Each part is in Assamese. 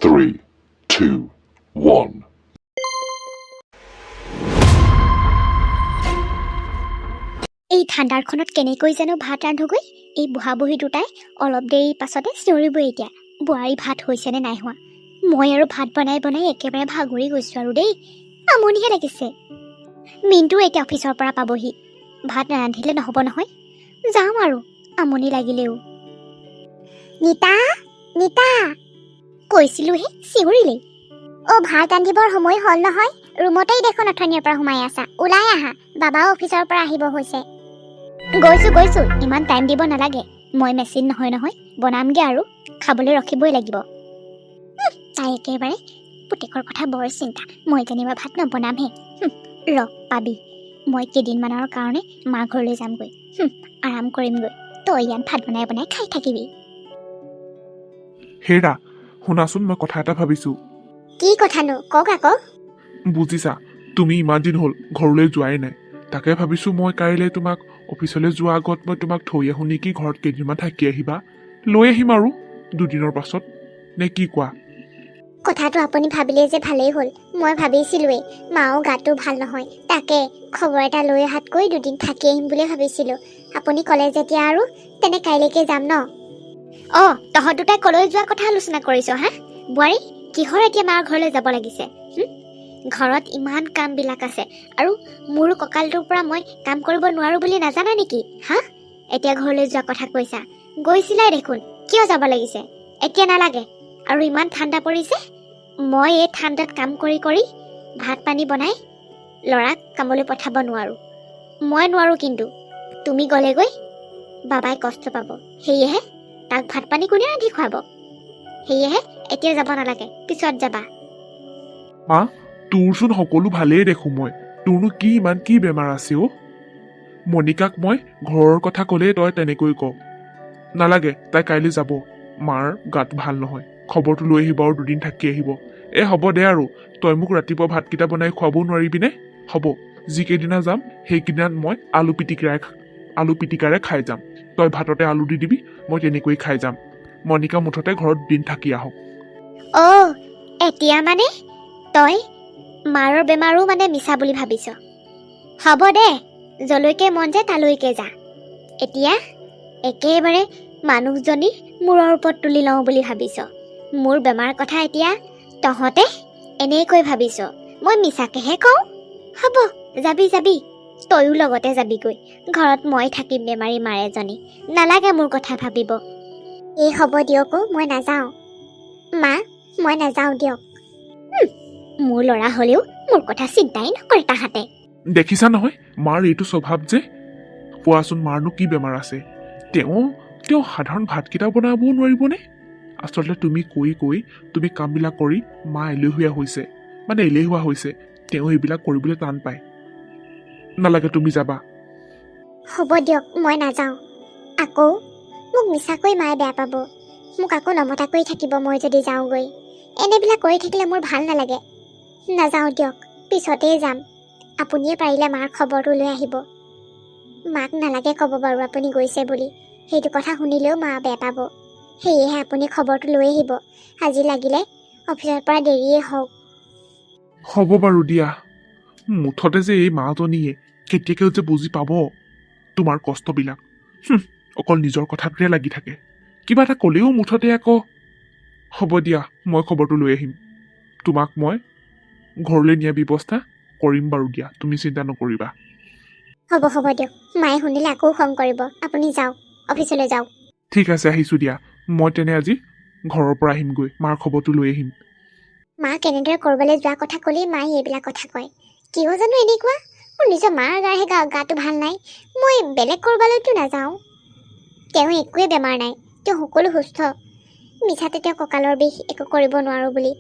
3, 2, 1. এই ঠাণ্ডাৰখনত কেনেকৈ জানো ভাত ৰান্ধোগৈ। এই বুঢ়া বুঢ়ী দুটাই অলপ দেৰি পাছতে চিঞৰিব এতিয়া বোৱাৰী ভাত হৈছেনে নাই হোৱা। মই আৰু ভাত বনাই বনাই একেবাৰে ভাগৰি গৈছোঁ আৰু দেই, আমনিহে লাগিছে। মিনটো এতিয়া অফিচৰ পৰা পাবহি, ভাত নাৰান্ধিলে নহ'ব নহয়। যাওঁ আৰু আমনি লাগিলেও। নিতা নিতা কৈছিলোঁহে চিঞৰিলেই। অ' ভাত ৰান্ধিবৰ সময় হ'ল নহয়, ৰুমতেই দেখোন অথনিৰ পৰা সোমাই আছা। ওলাই আহা, বাবাও অফিচৰ পৰা আহিব হৈছে। গৈছোঁ, ইমান টাইম দিব নালাগে। মই মেচিন নহয়, বনামগে আৰু খাবলৈ ৰখিবই লাগিব। তাই একেবাৰে পুতেকৰ কথা বৰ চিন্তা। মই যেনিবা ভাত নবনামহে। পাবি, মই কেইদিনমানৰ কাৰণে মা ঘৰলৈ যামগৈ, আৰাম কৰিমগৈ। তই ইয়াত ভাত বনাই বনাই খাই থাকিবি। হেৰা, শুনাচোন, মই কথা এটা ভাবিছোঁ। কি কথানো, কওক আকৌ। বুজিছা, তুমি ইমান দিন হ'ল ঘৰলৈ যোৱাই নাই। তাকে ভাবিছোঁ মই কাইলৈ তোমাক অফিচলৈ যোৱাৰ আগত মই তোমাক থৈ আহোঁ নেকি, ঘৰত কেইদিনমান থাকি আহিবা। লৈ আহিম আৰু দুদিনৰ পাছত, নে কি কোৱা? কথাটো আপুনি ভাবিলে যে ভালেই হ'ল। মই ভাবিছিলোঁৱেই মাও গাটো ভাল নহয়, তাকে খবৰ এটা লৈ অহাতকৈ দুদিন থাকি আহিম বুলি ভাবিছিলোঁ। আপুনি ক'লে যেতিয়া আৰু তেনে কাইলৈকে যাম ন। অঁ, তহঁত দুটাই কলৈ যোৱাৰ কথা আলোচনা কৰিছ হা? বোৱাৰী, কিহৰ এতিয়া মাৰ ঘৰলৈ যাব লাগিছে? ঘৰত ইমান কামবিলাক আছে, আৰু মোৰ কঁকালটোৰ পৰা মই কাম কৰিব নোৱাৰোঁ বুলি নাজানা নেকি হা? এতিয়া ঘৰলৈ যোৱা কথা কৈছা, গৈছিলাই দেখোন, কিয় যাব লাগিছে? এতিয়া নালাগে। আৰু ইমান ঠাণ্ডা পৰিছে, মই এই ঠাণ্ডাত কাম কৰি কৰি ভাত পানী বনাই ল'ৰাক কামলৈ পঠাব নোৱাৰোঁ। মই নোৱাৰোঁ, কিন্তু তুমি গ'লেগৈ বাবাই কষ্ট পাব। সেয়েহে তাক ভাত পানী কোনে ৰান্ধি খুৱাব? সেয়েহে এতিয়া যাব নালাগে, পিছত যাবা। মা, তোৰচোন সকলো ভালেই দেখোঁ মই। তোৰনো ইমান কি বেমাৰ আছে অ'? মণিকাক মই ঘৰৰ কথা ক'লেই তই তেনেকৈ ক। নালাগে, তাই কাইলৈ যাব। মাৰ গাটো ভাল নহয়, খবৰটো লৈ আহিব আৰু দুদিন থাকি আহিব। হ'ব দে আৰু, তই মোক ৰাতিপুৱা ভাতকেইটা বনাই খুৱাবও নোৱাৰিবিনে? হ'ব, যিকেইদিনা যাম সেইকেইদিনাত মই আলু পিটিকাৰে খাই যাম। তই ভাততে আলু দি দিবি, মই তেনেকৈ খাই যাম। মণিকা মুঠতে ঘৰত দিন থাকি আহক। অ', এতিয়া মানে তই মাৰৰ বেমাৰো মানে মিছা বুলি ভাবিছ? হ'ব দে, যলৈকে মন যায় তালৈকে যা। এতিয়া একেবাৰে মানুহজনী মূৰৰ ওপৰত তুলি লওঁ বুলি ভাবিছ। মোৰ বেমাৰ কথা এতিয়া তহঁতে এনেকৈ ভাবিছ, মই মিছাকেহে কওঁ? হ'ব, যাবি, তয়ো লগতে যাবিগৈ। ঘৰত মই থাকিম বেমাৰী মাৰ এজনী, নালাগে মোৰ কথা ভাবিব। হ'ব দিয়ক, মই নাযাওঁ। মা, মই নাযাওঁ দিয়ক। মোৰ ল'ৰা হ'লেও মোৰ কথা চিন্তাই নকৰে তাহাঁতে। দেখিছা নহয় মাৰ এইটো স্বভাৱ যে। কোৱাচোন, মাৰনো কি বেমাৰ আছে? তেওঁ সাধাৰণ ভাতকেইটা বনাবও নোৱাৰিবনে? আচলতে তুমি তুমি কামবিলাক কৰি মা এলেহুৱা হৈছে। তেওঁ এইবিলাক কৰিবলৈ টান পায়। নালাগে, তুমি যাবা। হ'ব দিয়ক, মই নাযাওঁ। আকৌ মোক মিছাকৈ মায়ে বেয়া পাব। মোক আকৌ নমতাকৈ থাকিব মই যদি যাওঁগৈ। এনেবিলাক কৰি থাকিলে মোৰ ভাল নালাগে। নাযাওঁ দিয়ক, পিছতেই যাম। আপুনিয়ে পাৰিলে মাৰ খবৰটো লৈ আহিব। মাক নালাগে ক'ব বাৰু আপুনি গৈছে বুলি, সেইটো কথা শুনিলেও মা বেয়া পাব। সেয়েহে আপুনি খবৰটো লৈ আহিব। আজি লাগিলে অফিচৰ পৰা দেৰিয়ে হওক। হ'ব বাৰু দিয়া। মুঠতে যে এই মাজনীয়ে কেতিয়াকৈ যে বুজি পাব তোমাৰ কষ্টবিলাক। অকল নিজৰ কথাটোতে লাগি থাকে। কিবা এটা ক'লেও মুঠতে আকৌ। হ'ব দিয়া, মই খবৰটো লৈ আহিম। তোমাক মই ঘৰলৈ নিয়াৰ ব্যৱস্থা কৰিম বাৰু দিয়া, তুমি চিন্তা নকৰিবা। হ'ব দিয়ক, মায়ে শুনিলে আকৌ খং কৰিব। আপুনি যাওক, অফিচলৈ যাওক। ঠিক আছে, আহিছোঁ দিয়া। মই তেনে আজি ঘৰৰ পৰা আহিমগৈ, মাৰ খবৰটো লৈ আহিম। মা কেনেদৰে ক'ৰবালৈ যোৱা কথা ক'লেই মায়ে এইবিলাক কথা কয়। কিয় জানো এনেকুৱা? মোৰ নিজৰ মাৰ গাটো ভাল নাই, মই বেলেগ ক'ৰবালৈতো নাযাওঁ। তেওঁ একোৱে বেমাৰ নাই, তেওঁ সকলো সুস্থ। মিছাতে তেওঁ কঁকালৰ বিষ, একো কৰিব নোৱাৰোঁ বুলি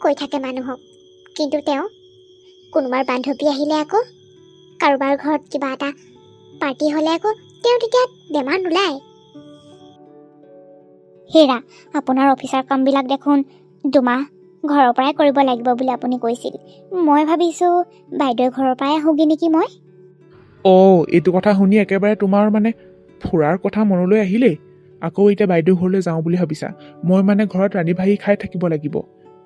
কৈ থাকে মানুহক। কিন্তু তেওঁ কোনোবাৰ বান্ধৱী আহিলে আকৌ, কাৰোবাৰ ঘৰত কিবা এটা পাৰ্টি হ'লে আকৌ তেওঁ তেতিয়া বেমাৰ নোলায়। হেৰা, আপোনাৰ অফিচৰ কামবিলাক দেখোন 2 মাহ ঘৰৰ পৰাই কৰিব লাগিব বুলি আপুনি কৈছিল। মই ভাবিছোঁ বাইদেউৰ ঘৰৰ পৰাই আহোঁগৈ নেকি মই। এইটো কথা শুনি একেবাৰে তোমাৰ ফুৰাৰ কথা মনলৈ আহিলেই। আকৌ এতিয়া বাইদেউ ঘৰলৈ যাওঁ বুলি ভাবিছা? মই ঘৰত ৰান্ধি বাঢ়ি খাই থাকিব লাগিব।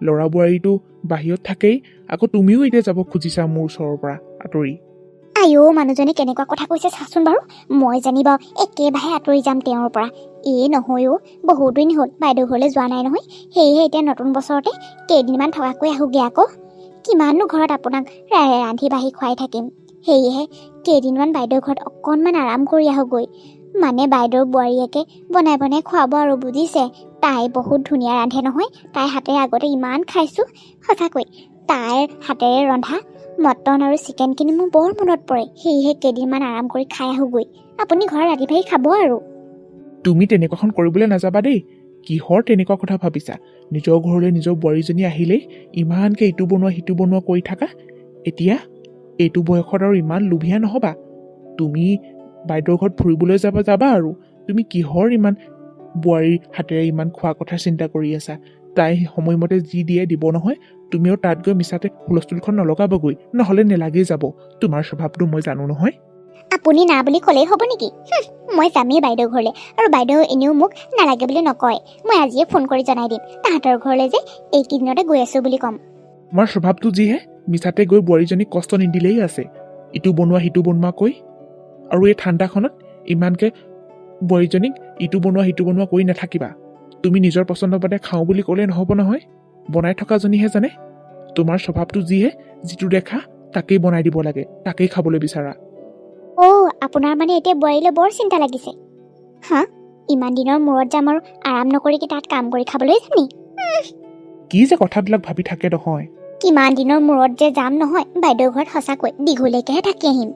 ল'ৰা বোৱাৰীটো বাহিৰত থাকেই, আকৌ তুমিও এতিয়া যাব খুজিছা মোৰ ওচৰৰ পৰা আঁতৰি। আইঅ মানুহজনে কেনেকুৱা কথা কৈছে চাচোন বাৰু। মই জানি বাৰু একেবাৰে আঁতৰি যাম তেওঁৰ পৰা। নহয় অ' বহুত দিন হ'ল বাইদেউ ঘৰলৈ যোৱা নাই নহয়, সেয়েহে এতিয়া নতুন বছৰতে কেইদিনমান থকাকৈ আহোগৈ আকৌ। কিমাননো ঘৰত আপোনাক ৰান্ধি বাঢ়ি খুৱাই থাকিম, সেয়েহে কেইদিনমান বাইদেউৰ ঘৰত অকণমান আৰাম কৰি আহোগৈ। মানে বাইদেউৰ বোৱাৰীয়েকে বনাই বনাই খুৱাব আৰু বুজিছে। তাই বহুত ধুনীয়া ৰান্ধে নহয়, তাইৰ হাতেৰে আগতে ইমান খাইছোঁ। সঁচাকৈ তাইৰ হাতেৰে ৰন্ধা মটন আৰু চিকেনখিনি মোৰ বৰ মনত পৰে, সেয়েহে কেইদিনমান আৰাম কৰি খাই আহোগৈ। আপুনি ঘৰত ৰান্ধি বাঢ়ি খাব আৰু। তুমি তেনেকুৱাখন কৰিবলৈ নাযাবা দেই। কিহৰ তেনেকুৱা কথা ভাবিছা? নিজৰ ঘৰলৈ নিজৰ বোৱাৰীজনী আহিলেই ইমানকৈ ইটো বনোৱা সিটো বনোৱা কৰি থাকা। এতিয়া এইটো বয়সত আৰু ইমান লোভীয়া নহবা। তুমি বাইদেউৰ ঘৰত ফুৰিবলৈ যাবা আৰু তুমি কিহৰ ইমান বোৱাৰীৰ হাতেৰে ইমান খোৱা কথা চিন্তা কৰি আছা? তাই সময়মতে যি দিয়ে দিব নহয়, তুমিও তাত গৈ মিছাতে হুলস্থুলখন নলগাবগৈ, নহ'লে নেলাগেই যাব। তোমাৰ স্বভাৱটো মই জানো নহয়। আপুনি না বুলি ক'লেই হ'ব নেকি? মই যামেই বাইদেউ ঘৰলৈ, আৰু বাইদেউ এনেও মোক নালাগে বুলি নকয়। মই আজিয়ে ফোন কৰি জনাই দিম তাহাঁতৰ ঘৰলৈ যে এইকেইদিনতে গৈ আছোঁ বুলি ক'ম। তোমাৰ স্বভাৱটো যিহে, মিছাতে গৈ বোৱাৰীজনীক কষ্ট নিদিলেই আছে, ইটো বনোৱা সিটো বনোৱা কৈ। আৰু এই ঠাণ্ডাখনত ইমানকৈ বোৱাৰীজনীক ইটো বনোৱা সিটো বনোৱা কৰি নাথাকিবা। তুমি নিজৰ পচন্দ মতে খাওঁ বুলি ক'লে নহ'ব নহয়, বনাই থকাজনীহে জানে। তোমাৰ স্বভাৱটো যিহে, যিটো দেখা তাকেই বনাই দিব লাগে, তাকেই খাবলৈ বিচাৰা। আপোনাৰ মানে এতিয়া বোৱাৰীলৈ বৰ চিন্তা লাগিছে। ইমান দিনৰ মূৰত যাম আৰু আৰাম নকৰি কি তাত কাম কৰি খাবলৈ যাম নি? কি যে কথাবিলাক ভাবি থাকে নহয়। কিমান দিনৰ মূৰত যে যাম নহয় বাইদেউ ঘৰত, সঁচাকৈ দীঘলৈকেহে থাকি আহিম।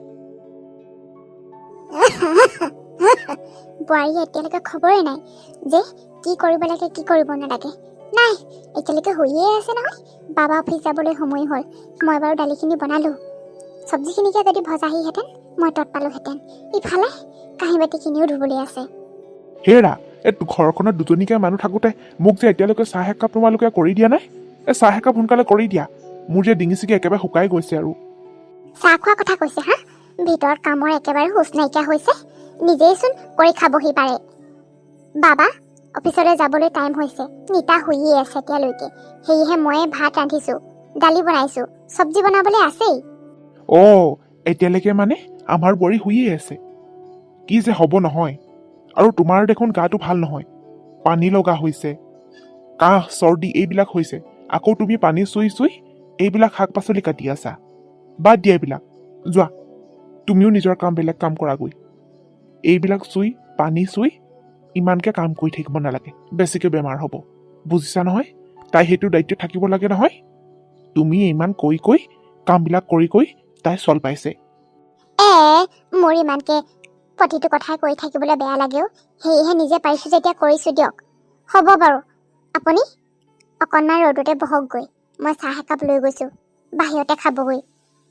বোৱাৰীয়ে এতিয়ালৈকে খবৰে নাই যে কি কৰিব লাগে কি কৰিব নালাগে। নাই, এতিয়ালৈকে শুইয়ে আছে নহয়। বাবা অফিচ যাবলৈ সময় হ'ল। মই বাৰু দালিখিনি বনালোঁ, চব্জিখিনিকে যদি ভজাহিহেঁতেন মই তৎ পালোহেঁতেন। ইফালে কাঁহী বাতিখিনিও ধুবলৈ আছে। হেৰা, এই ঘৰখনত দুজনীকে মানুহ থাকোঁতে মোক যে এতিয়ালৈকে চাহ একাপ তোমালোকে কৰি দিয়া নাই। এই চাহ একাপ সোনকালে কৰি দিয়া, মোৰ যে ডিঙি চিঙি একেবাৰে শুকাই গৈছে আৰু। চাহ খোৱা কথা কৈছে ভিতৰত কামৰ একেবাৰে হুঁচ নাইকিয়া হৈছে। নিজেইচোন কৰি খাবহি পাৰে। বাবা অফিচলৈ যাবলৈ টাইম হৈছে, নিতা শুইয়ে আছে এতিয়ালৈকে, সেয়েহে ময়ে ভাত ৰান্ধিছোঁ, দালি বনাইছোঁ, চব্জি বনাবলৈ আছেই। এতিয়ালৈকে মানে আমাৰ বোৱাৰী শুইয়ে আছে? কি যে হ'ব নহয়। আৰু তোমাৰ দেখোন গাটো ভাল নহয়, পানী লগা হৈছে, কাহ চৰ্দি এইবিলাক হৈছে, আকৌ তুমি পানী চুই চুই এইবিলাক শাক পাচলি কাটি আছা। বাদ দিয়া এইবিলাক, যোৱা তুমিও নিজৰ কাম বেলেগ কাম কৰাগৈ। এইবিলাক চুই পানী চুই ইমানকৈ কাম কৰি থাকিব নালাগে, বেছিকৈ বেমাৰ হ'ব, বুজিছা নহয়? তাই সেইটো দায়িত্ব থাকিব লাগে নহয়। তুমি ইমান কৈ কামবিলাক কৰি তাই চল পাইছে। মোৰ ইমানকে প্ৰতিটো কথাই কৈ থাকিবলৈ বেয়া লাগেও, সেয়েহে নিজে পাৰিছোঁ যেতিয়া কৰিছোঁ দিয়ক। হ'ব বাৰু, আপুনি অকণমান ৰ'দতে বহকগৈ, মই চাহ একাপ লৈ গৈছোঁ, বাহিৰতে খাবগৈ।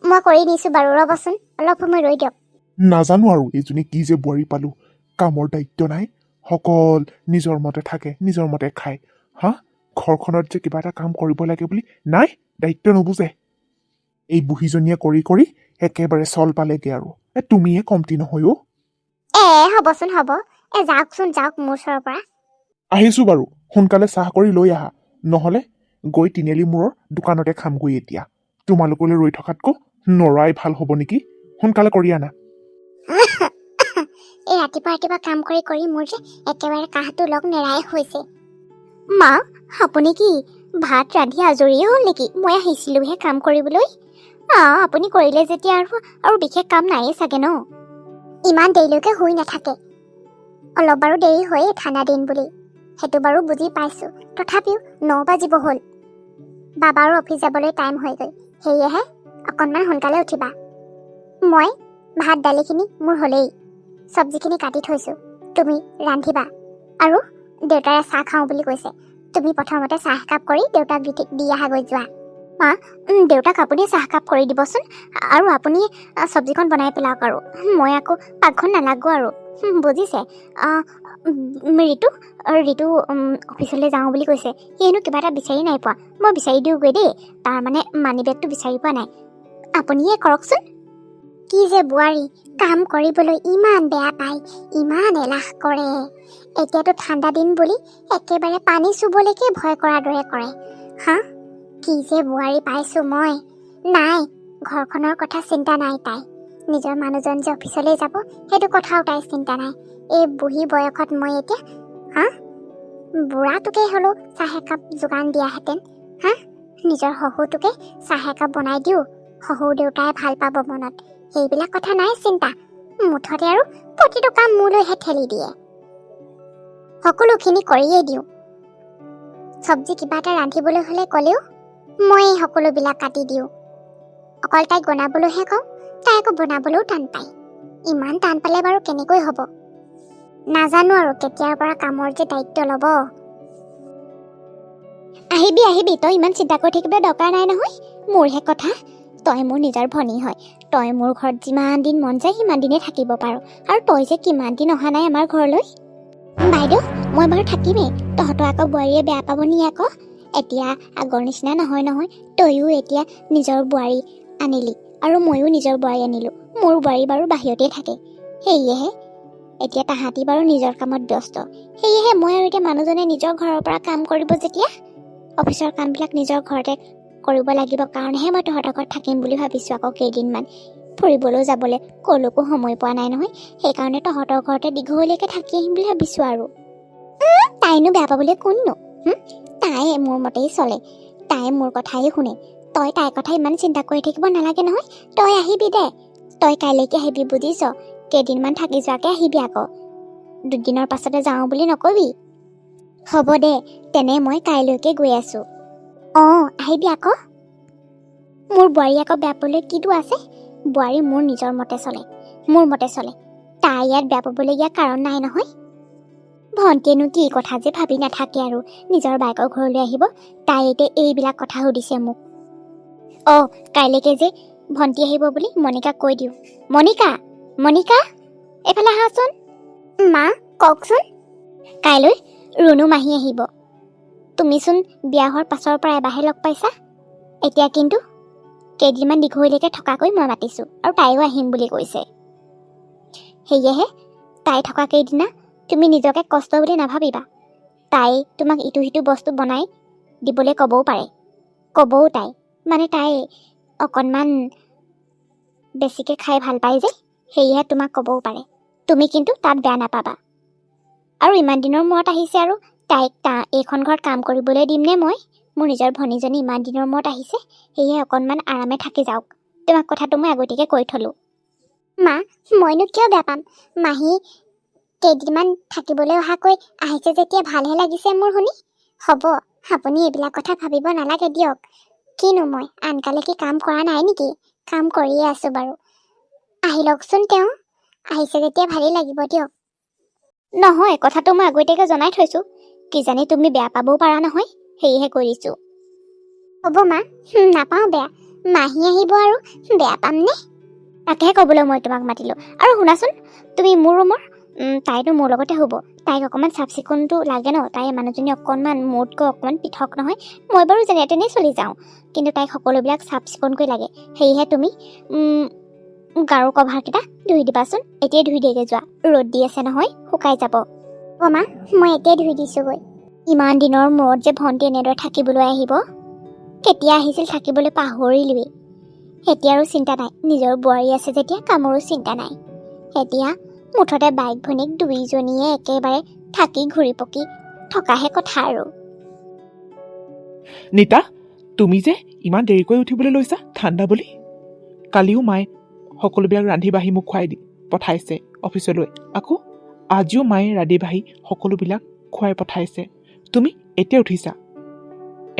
মই কৰি নিছোঁ বাৰু, ৰ'বচোন অলপ সময় ৰৈ দিয়ক। নাজানো আৰু এইজনী কি যে বোৱাৰী পালোঁ, কামৰ দায়িত্ব নাই, সকল নিজৰ মতে থাকে, নিজৰ মতে খায়। ঘৰখনত যে কিবা এটা কাম কৰিব লাগে বুলি নাই, দায়িত্ব নুবুজে। এই বুঢ়ীজনীয়ে কৰি একেবাৰে চল পালেগে আৰু। তুমিয়ে কমতি নহয় অ'। হ'বচোন হ'ব, যাওকচোন যাওক মোৰ ওচৰৰ পৰা। আহিছোঁ বাৰু, সোনকালে চাহ কৰি লৈ আহা, নহ'লে গৈ তিনিআলি মূৰৰ দোকানতে খামগৈ এতিয়া। তোমালোকলৈ ৰৈ থকাতকৈ নৰাই ভাল হ'ব নেকি? সোনকালে কৰি আনা। এই ৰাতিপুৱা কাম কৰি মোৰ যে একেবাৰে কাহটো লগ নেৰাই হৈছে। মা, আপুনি কি ভাত ৰান্ধি আজৰিয়ে হ'ল নেকি? মই আহিছিলোহে কাম কৰিবলৈ। আপুনি কৰিলে যেতিয়া আৰু বিশেষ কাম নায়েই চাগে ন? ইমান দেৰিলৈকে শুই নাথাকে, অলপ বাৰু দেৰি হয়েই ঠাণ্ডা দিন বুলি, সেইটো বাৰু বুজি পাইছোঁ। তথাপিও 9 বাজিব হ'ল, বাবাৰো অফিচ যাবলৈ টাইম হয়গৈ, সেয়েহে অকণমান সোনকালে উঠিবা। মই ভাত দালিখিনি মোৰ হ'লেই, চব্জিখিনি কাটি থৈছোঁ, তুমি ৰান্ধিবা। আৰু দেউতাৰে চাহ খাওঁ বুলি কৈছে, তুমি প্ৰথমতে চাহ একাপ কৰি দেউতাক দি আহাগৈ যোৱা। মা, দেউতাক আপুনি চাহ কাপ কৰি দিবচোন, আৰু আপুনি চব্জিখন বনাই পেলাওক আৰু। মই আকৌ পাকঘৰত নালাগো আৰু, বুজিছে? ঋতু অফিচলৈ যাওঁ বুলি কৈছে, সিয়েনো কিবা এটা বিচাৰি নাই পোৱা, মই বিচাৰি দিওঁগৈ দেই। তাৰমানে মানি বেগটো বিচাৰি পোৱা নাই, আপুনিয়ে কৰকচোন। কি যে বোৱাৰী, কাম কৰিবলৈ ইমান বেয়া পায়, ইমান এলাহ কৰে। এতিয়াতো ঠাণ্ডা দিন বুলি একেবাৰে পানী চুবলৈকে ভয় কৰাৰ দৰে কৰে। কি যে বোৱাৰী পাইছোঁ মই। নাই, ঘৰখনৰ কথা চিন্তা নাই তাই। নিজৰ মানুহজন যে অফিচলৈ যাব সেইটো কথাও তাই চিন্তা নাই। এই বুঢ়ী বয়সত মই এতিয়া বুঢ়াটোকে হ'লেও চাহ একাপ যোগান দিয়াহেঁতেন। নিজৰ শহুৰটোকে চাহ একাপ বনাই দিওঁ, শহুৰ দেউতাই ভাল পাব মনত। সেইবিলাক কথা নাই চিন্তা। মুঠতে আৰু প্ৰতিটো কাম মোলৈহে ঠেলি দিয়ে। সকলোখিনি কৰিয়েই দিওঁ। চব্জি কিবা এটা ৰান্ধিবলৈ হ'লে ক'লেও মই সকলোবিলাক কাটি দিওঁ। অকল তাইক বনাবলৈহে কওঁ, তাই আকৌ বনাবলৈও টান পায়। ইমান টান পালে বাৰু কেনেকৈ হ'ব? নাজানো আৰু কেতিয়াৰ পৰা কামৰ যে দায়িত্ব ল'ব। আহিবি আহিবি, তই ইমান চিন্তা কৰি থাকিবলৈ দৰকাৰ নাই নহয়। মোৰহে কথা, তই মোৰ নিজৰ ভনী হয়। তই মোৰ ঘৰত যিমান দিন মন যায় সিমান দিনেই থাকিব পাৰ। আৰু তই যে কিমান দিন অহা নাই আমাৰ ঘৰলৈ। বাইদেউ, মই বাৰু থাকিমেই। তহঁতৰ আকৌ বোৱাৰীয়ে বেয়া পাব নি আকৌ? এতিয়া আগৰ নিচিনা নহয় নহয়। তইও এতিয়া নিজৰ বোৱাৰী আনিলি আৰু ময়ো নিজৰ বোৱাৰী আনিলোঁ। মোৰ বোৱাৰী বাৰু বাহিৰতেই থাকে। সেয়েহে এতিয়া তাহাঁতি বাৰু নিজৰ কামত ব্যস্ত। সেয়েহে মই আৰু এতিয়া মানুহজনে নিজৰ ঘৰৰ পৰা কাম কৰিব যেতিয়া অফিচৰ কামবিলাক নিজৰ ঘৰতে কৰিব লাগিব কাৰণেহে মই তহঁতৰ ঘৰত থাকিম বুলি ভাবিছোঁ আকৌ কেইদিনমান। ফুৰিবলৈও যাবলৈ ক'লৈকো সময় পোৱা নাই নহয়। সেইকাৰণে তহঁতৰ ঘৰতে দীঘলীয়াকৈ থাকি আহিম বুলি ভাবিছোঁ আৰু। তাইনো বেয়া পাবলৈ কোননো? তাই মোৰ মতেই চলে, তাই মোৰ কথাই শুনে। তই তাইৰ কথা ইমান চিন্তা কৰি থাকিব নালাগে নহয়। তই আহিবি দে, তই কাইলৈকে আহিবি বুজিছ। কেইদিনমান থাকি যোৱাকৈ আহিবি আকৌ। দুদিনৰ পাছতে যাওঁ বুলি নকবি। হ'ব দে, তেনে মই কাইলৈকে গৈ আছোঁ। আহিবি আকৌ। মোৰ বোৱাৰী আকৌ বেয়া পাবলৈ কিটো আছে? বোৱাৰী মোৰ নিজৰ মতে চলে, মোৰ মতে চলে। তাই ইয়াত বেয়া পাবলগীয়া কাৰণ নাই নহয়। ভণ্টিয়েনো কি কথা যে ভাবি নাথাকে আৰু নিজৰ বাইকৰ ঘৰলৈ আহিব। তাই এতিয়া এইবিলাক কথা সুধিছে মোক। কাইলৈকে যে ভণ্টি আহিব বুলি মণিকাক কৈ দিওঁ। মণিকা, মণিকা, এইফালে আহাচোন। মা, কওকচোন। কাইলৈ ৰুণু মাহী আহিব। তুমিচোন বিয়া হোৱাৰ পাছৰ পৰা এবাৰহে লগ পাইছা। এতিয়া কিন্তু কেইদিনমান দীঘলীয়াকৈ থকাকৈ মই মাতিছোঁ আৰু তাইও আহিম বুলি কৈছে। সেয়েহে তাই থকা কেইদিনা তুমি নিজকে কষ্ট বুলি নাভাবিবা। তাই তোমাক ইটো সিটো বস্তু বনাই দিবলৈ ক'বও পাৰে। ক'বও তাই অকণমান বেছিকৈ খাই ভাল পায় যে, সেয়েহে তোমাক ক'বও পাৰে। তুমি কিন্তু তাত বেয়া নাপাবা। আৰু ইমান দিনৰ মূৰত আহিছে আৰু তাইক এইখন ঘৰত কাম কৰিবলৈ দিমনে মই? মোৰ নিজৰ ভনীজনী ইমান দিনৰ মূৰত আহিছে, সেয়েহে অকণমান আৰামে থাকি যাওক। তোমাক কথাটো মই আগতীয়াকৈ কৈ থলোঁ। মা, মইনো কিয় বেয়া পাম? মাহী কেইদিনমান থাকিবলৈ অহাকৈ আহিছে যেতিয়া ভালহে লাগিছে মোৰ শুনি। হ'ব, আপুনি এইবিলাক কথা ভাবিব নালাগে দিয়ক। কিনো মই আনকালে কি কাম কৰা নাই নেকি? কাম কৰিয়ে আছোঁ বাৰু। আহি লওকচোন তেওঁ। আহিছে যেতিয়া ভালেই লাগিব দিয়ক। নহয়, কথাটো মই আগতীয়াকৈ জনাই থৈছোঁ। কিজানি তুমি বেয়া পাবও পাৰা নহয়, সেয়েহে কৰিছোঁ। হ'ব মা, নাপাওঁ বেয়া। মাহী আহিব আৰু বেয়া পামনে? তাকেহে ক'বলৈ মই তোমাক মাতিলোঁ। আৰু শুনাচোন, তুমি মোৰ ৰুমৰ তাইতো মোৰ লগতে হ'ব। তাইক অকণমান চাফ চিকুণটো লাগে ন। তাই মানুহজনী অকণমান মোতকৈ অকণমান পৃথক নহয়। মই বাৰু যেনে তেনেই চলি যাওঁ, কিন্তু তাইক সকলোবিলাক চাফ চিকুণকৈ লাগে। সেয়েহে তুমি গাৰু কভাৰকেইটা ধুই দিবাচোন। এতিয়াই ধুই দিয়েগৈ যোৱা, ৰ'দ দি আছে নহয়, শুকাই যাব। মা, মই এতিয়াই ধুই দিছোঁগৈ। ইমান দিনৰ মূৰত যে ভণ্টি এনেদৰে থাকিবলৈ আহিব। কেতিয়া আহিছিল থাকিবলৈ পাহৰিলোৱেই। এতিয়া আৰু চিন্তা নাই, নিজৰ বোৱাৰী আছে যেতিয়া কামৰো চিন্তা নাই। এতিয়া মুঠতে বাইক ভনীক দুইজনীয়ে একেবাৰে থাকি ঘূৰি পকি থকাহে কথা আৰু। নিতা, তুমি যে ইমান দেৰিকৈ উঠিবলৈ লৈছা ঠাণ্ডা বুলি। কালিও মায়ে সকলোবিলাক ৰান্ধি বাঢ়ি মোক খুৱাই দি পঠাইছে অফিচলৈ। আকৌ আজিও মায়ে ৰান্ধি বাঢ়ি সকলোবিলাক খুৱাই পঠাইছে। তুমি এতিয়া উঠিছা।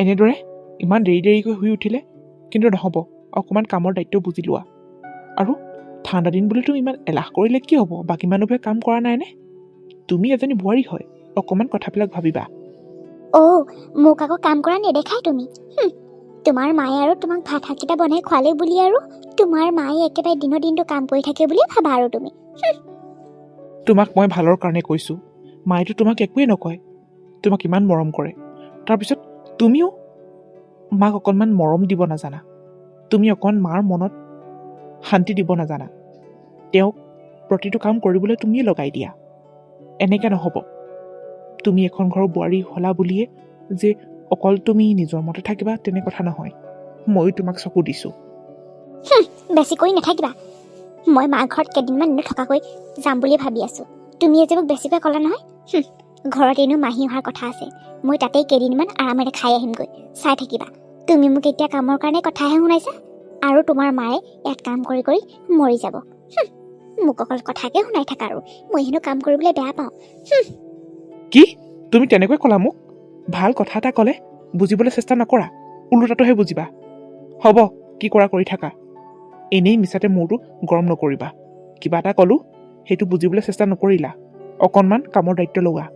এনেদৰে ইমান দেৰিকৈ শুই উঠিলে কিন্তু নহ'ব। অকণমান কামৰ দায়িত্ব বুজি লোৱা। আৰু ঠাণ্ডা দিন বুলি তুমি ইমান এলাহ কৰিলে কি হ'ব? বাকী মানুহবোৰে কাম কৰা নাইনে? তুমি এজনী বোৱাৰী হয়, অকণমান কথাবিলাক ভাবিবা। মোক আকৌ কাম কৰা নেদেখাই তুমি। তোমাৰ মায়ে আৰু তোমাক ভাত শাককেইটা বনাই খোৱালে বুলি আৰু তোমাৰ মায়ে একেবাৰে দিনটো কাম কৰি থাকে বুলি ভাবা আৰু তুমি। তোমাক মই ভালৰ কাৰণে কৈছোঁ। মায়েতো তোমাক একোৱেই নকয়, তোমাক ইমান মৰম কৰে। তাৰপিছত তুমিও মাক অকণমান মৰম দিব নাজানা। তুমি অকণমান মাৰ মনত শান্তি দিব নাজানা। তেওঁক প্ৰতিটো কাম কৰিবলৈ তুমিয়ে লগাই দিয়া। এনেকৈ নহ'ব। তুমি এখন ঘৰৰ বোৱাৰী হ'লা বুলিয়ে যে অকল তুমি নিজৰ মতে থাকিবা তেনে কথা নহয়, ময়ো তোমাক চকু দিছোঁ। বেছি কৰি নাথাকিবা। মই মাৰ ঘৰত কেইদিনমান এনেই থকাকৈ যাম বুলি ভাবি আছোঁ। তুমি যে মোক বেছিকৈ ক'লা নহয়, ঘৰত এনেও মাহী অহাৰ কথা আছে। মই তাতেই কেইদিনমান আৰামেৰে খাই আহিমগৈ, চাই থাকিবা। তুমি মোক এতিয়া কামৰ কাৰণে কথাহে শুনাইছা, আৰু তোমাৰ মায়ে ইয়াত কাম কৰি কৰি মৰি যাব। মোক অকল কথাকে শুনাই থাকা, আৰু মই হেনো কাম কৰিবলৈ বেয়া পাওঁ। কি তুমি তেনেকৈ ক'লা মোক? ভাল কথা এটা ক'লে বুজিবলৈ চেষ্টা নকৰা, ওলোটাটোহে বুজিবা। হ'ব, কি কৰা কৰি থাকা। এনেই মিছাতে মূৰটো গৰম নকৰিবা। কিবা এটা ক'লোঁ সেইটো বুজিবলৈ চেষ্টা নকৰিলা। অকণমান কামৰ দায়িত্ব লোৱা।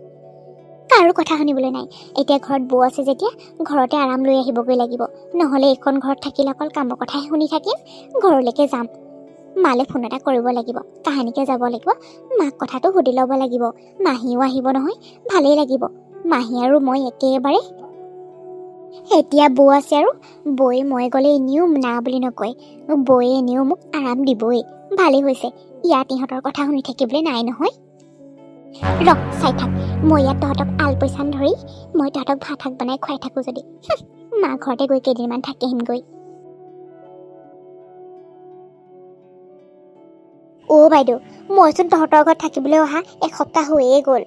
কাৰো কথা শুনিবলৈ নাই। এতিয়া ঘৰত বৌ আছে যেতিয়া ঘৰতে আৰাম লৈ আহিবগৈ লাগিব, নহ'লে এইখন ঘৰত থাকিলে অকল কামৰ কথাহে শুনি থাকিম। ঘৰলৈকে যাম, মালে ফোন এটা কৰিব লাগিব, কাহানিকে যাব লাগিব, মাক কথাটো সুধি ল'ব লাগিব। মাহীও আহিব নহয়, ভালেই লাগিব। মাহী আৰু মই একেবাৰে। এতিয়া বৌ আছে, আৰু বৌয়ে মই গ'লে এনেও না বুলি নকয়। বৌয়ে এনেও মোক আৰাম দিবই। ভালেই হৈছে, ইয়াত ইহঁতৰ কথা শুনি থাকিবলৈ নাই নহয়। চাই থাক, মই ইয়াত তহঁতক আলপৈচান ধৰি মই তহঁতক ভাত শাক বনাই খুৱাই থাকোঁ যদি। মা ঘৰতে গৈ কেইদিনমান থাকি আহিমগৈ। অ' বাইদেউ, মইচোন তহঁতৰ ঘৰত থাকিবলৈ অহা এসপ্তাহ হৈয়ে গ'ল,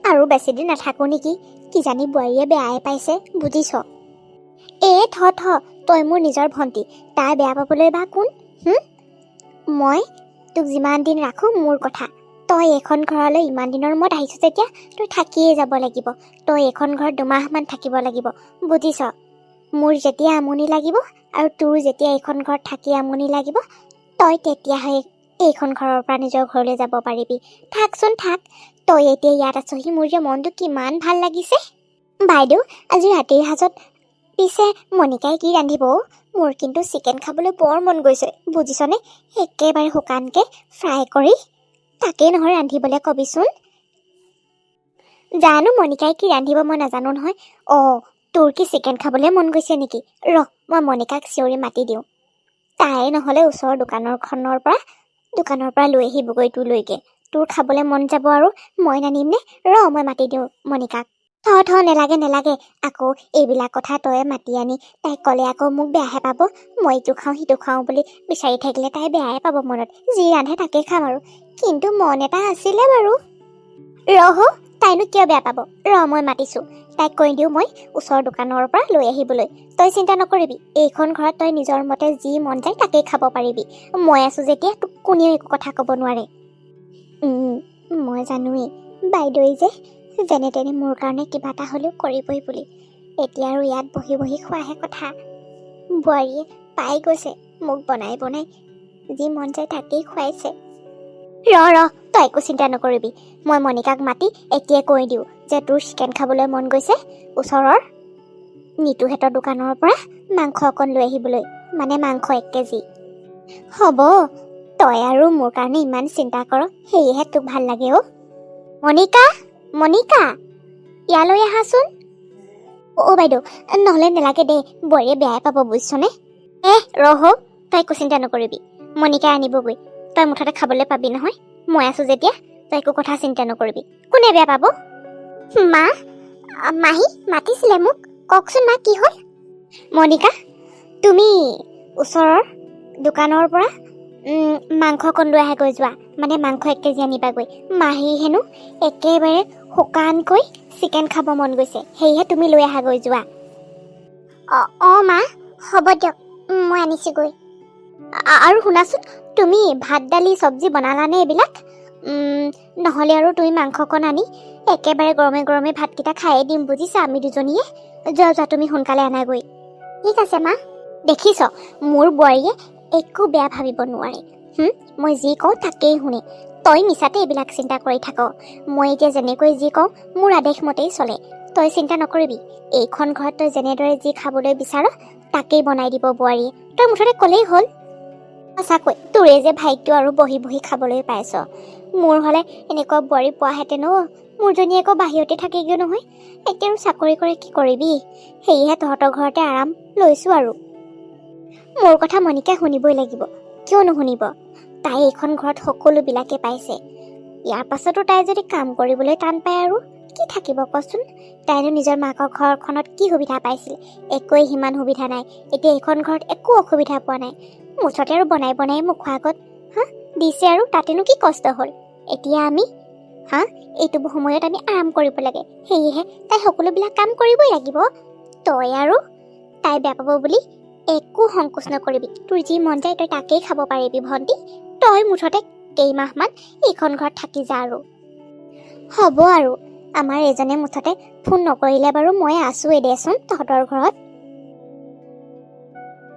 আৰু বেছিদিন নাথাকোঁ নেকি। কিজানি বোৱাৰীয়ে বেয়াই পাইছে, বুজিছ। তই মোৰ নিজৰ ভণ্টি, তাই বেয়া পাবলৈ বা কোন? মই তোক যিমান দিন ৰাখোঁ মোৰ কথা। তই এইখন ঘৰলৈ ইমান দিনৰ মূৰত আহিছ যেতিয়া তই থাকিয়ে যাব লাগিব। তই এইখন ঘৰত 2 মাহমান থাকিব লাগিব, বুজিছ। মোৰ যেতিয়া আমনি লাগিব আৰু তোৰ যেতিয়া এইখন ঘৰত থাকি আমনি লাগিব, তই তেতিয়াহে এইখন ঘৰৰ পৰা নিজৰ ঘৰলৈ যাব পাৰিবি। থাকচোন থাক, তই এতিয়া ইয়াত আছহি, মোৰ যে মনটো কিমান ভাল লাগিছে। বাইদেউ, আজি ৰাতিৰ সাজত পিছে মণিকাই কি ৰান্ধিব? মোৰ কিন্তু চিকেন খাবলৈ বৰ মন গৈছে, বুজিছনে। একেবাৰে শুকানকৈ ফ্ৰাই কৰি, তাকেই নহয় ৰান্ধিবলৈ কবিচোন। জানো মণিকাই কি ৰান্ধিব, মই নাজানো নহয়। তোৰ কি চিকেন খাবলৈ মন গৈছে নেকি? মই মণিকাক চিঞৰি মাতি দিওঁ। তাই নহ'লে ওচৰৰ দোকানৰ পৰা লৈ আহিবগৈ তোলৈকে। তোৰ খাবলৈ মন যাব আৰু মই নানিম নে? মই মাতি দিওঁ মণিকাক। নেলাগে। আকৌ এইবিলাক কথা তই মাতি আনি তাইক ক'লে আকৌ মোক বেয়াহে পাব। মই ইটো খাওঁ সিটো খাওঁ বুলি বিচাৰি থাকিলে তাই বেয়াই পাব মনত। যি ৰান্ধে তাকে খাম আৰু। কিন্তু মন এটা আছিলে বাৰু। তাইনো কিয় বেয়া পাব? মই মাতিছোঁ। তাইক কৈ দিওঁ মই ওচৰৰ দোকানৰ পৰা লৈ আহিবলৈ। তই চিন্তা নকৰিবি, এইখন ঘৰত তই নিজৰ মতে যি মন যায় তাকেই খাব পাৰিবি। মই আছোঁ যেতিয়া তোক কোনেও একো কথা ক'ব নোৱাৰে। মই জানোৱেই বাইদেৱে যে যেনে তেনে মোৰ কাৰণে কিবা এটা হ'লেও কৰিবই বুলি। এতিয়া আৰু ইয়াত বহি বহি খোৱাহে কথা। বোৱাৰীয়ে পাই গৈছে, মোক বনাই যি মন যায় তাকেই খুৱাইছে। তই একো চিন্তা নকৰিবি। মই মণিকাক মাতি এতিয়াই কৈ দিওঁ যে তোৰ চিকেন খাবলৈ মন গৈছে, ওচৰৰ নিতুহেঁতৰ দোকানৰ পৰা মাংস অকণ লৈ আহিবলৈ, মানে মাংস 1 কেজি। হ'ব, তই আৰু মোৰ কাৰণে ইমান চিন্তা কৰ, সেয়েহে তোক ভাল লাগে। মণিকা, ইয়ালৈ আহাচোন। বাইদেউ, নহ'লে নেলাগে দে, বোৱাৰীয়ে বেয়াই পাব বুজিছনে। তই একো চিন্তা নকৰিবি, মণিকাই আনিবগৈ। তই মুঠতে খাবলৈ পাবি নহয়, মই আছোঁ যেতিয়া। তই একো কথা চিন্তা নকৰিবি, কোনে বেয়া পাব। মাহী মাতিছিলে মোক, কওকচোন মা, কি হ'ল? মণিকা, তুমি ওচৰৰ দোকানৰ পৰা মাংস অকণ লৈ আহাগৈ যোৱা, মানে মাংস 1 কেজি আনিবাগৈ। মাহী হেনো একেবাৰে শুকানকৈ চিকেন খাব মন গৈছে, সেয়েহে তুমি লৈ আহাগৈ যোৱা। মা, হ'ব দিয়ক, মই আনিছোঁগৈ। আৰু শুনাচোন, তুমি ভাত দালি চব্জি বনালানে এইবিলাক? নহ'লে আৰু তুমি মাংসকণ আনি একেবাৰে গৰমে গৰমে ভাতকেইটা খায়ে দিম, বুজিছা আমি দুজনীয়ে। যোৱা তুমি সোনকালে আনাগৈ। ঠিক আছে মা। দেখিছ, মোৰ বোৱাৰীয়ে একো বেয়া ভাবিব নোৱাৰে। মই যি কওঁ তাকেই শুনে। তই মিছাতে এইবিলাক চিন্তা কৰি থাক। মই এতিয়া যেনেকৈ যি কওঁ মোৰ আদেশ মতেই চলে। তই চিন্তা নকৰিবি, এইখন ঘৰত তই যেনেদৰে যি খাবলৈ বিচাৰ তাকেই বনাই দিব বোৱাৰীয়ে। তই মুঠতে ক'লেই হ'ল। সঁচাকৈ তোৰে যে ভাগ্য আৰু বহি বহি খাবলৈ পাইছ। মোৰ হ'লে এনেকুৱা বোৱাৰী পোৱাহেঁতেনো, মোৰজনী আকৌ বাহিৰতে থাকেগৈ নহয়। এতিয়া আৰু চাকৰি কৰে কি কৰিবি, সেয়েহে তহঁতৰ ঘৰতে আৰাম লৈছোঁ আৰু। মোৰ কথা মণিকাই শুনিবই লাগিব, কিয় নুশুনিব? তাই এইখন ঘৰত সকলোবিলাকে পাইছে। ইয়াৰ পাছতো তাই যদি কাম কৰিবলৈ টান পায় আৰু কি থাকিব কচোন? তাইনো নিজৰ মাকৰ ঘৰখনত কি সুবিধা পাইছিল? একোৱেই সিমান সুবিধা নাই। এতিয়া এইখন ঘৰত একো অসুবিধা পোৱা নাই। মুঠতে আৰু বনাই বনাই মুখৰ আগত দিছে আৰু তাতেনো কি কষ্ট হ'ল? এতিয়া আমি এইটো সময়ত আমি আৰাম কৰিব লাগে। সেয়েহে তাই সকলোবিলাক কাম কৰিবই লাগিব। তই আৰু তাই বেয়া পাব বুলি একো সংকোচ নকৰিবি। তোৰ যি মন যায় তই তাকেই খাব পাৰিবি ভণ্টি। তই মুঠতে কেইমাহমান এইখন ঘৰত থাকি যা আৰু। হ'ব আৰু আমাৰ এজনে মুঠতে ফোন নকৰিলে বাৰু মই আছোৱেই দেচোন তহঁতৰ ঘৰত।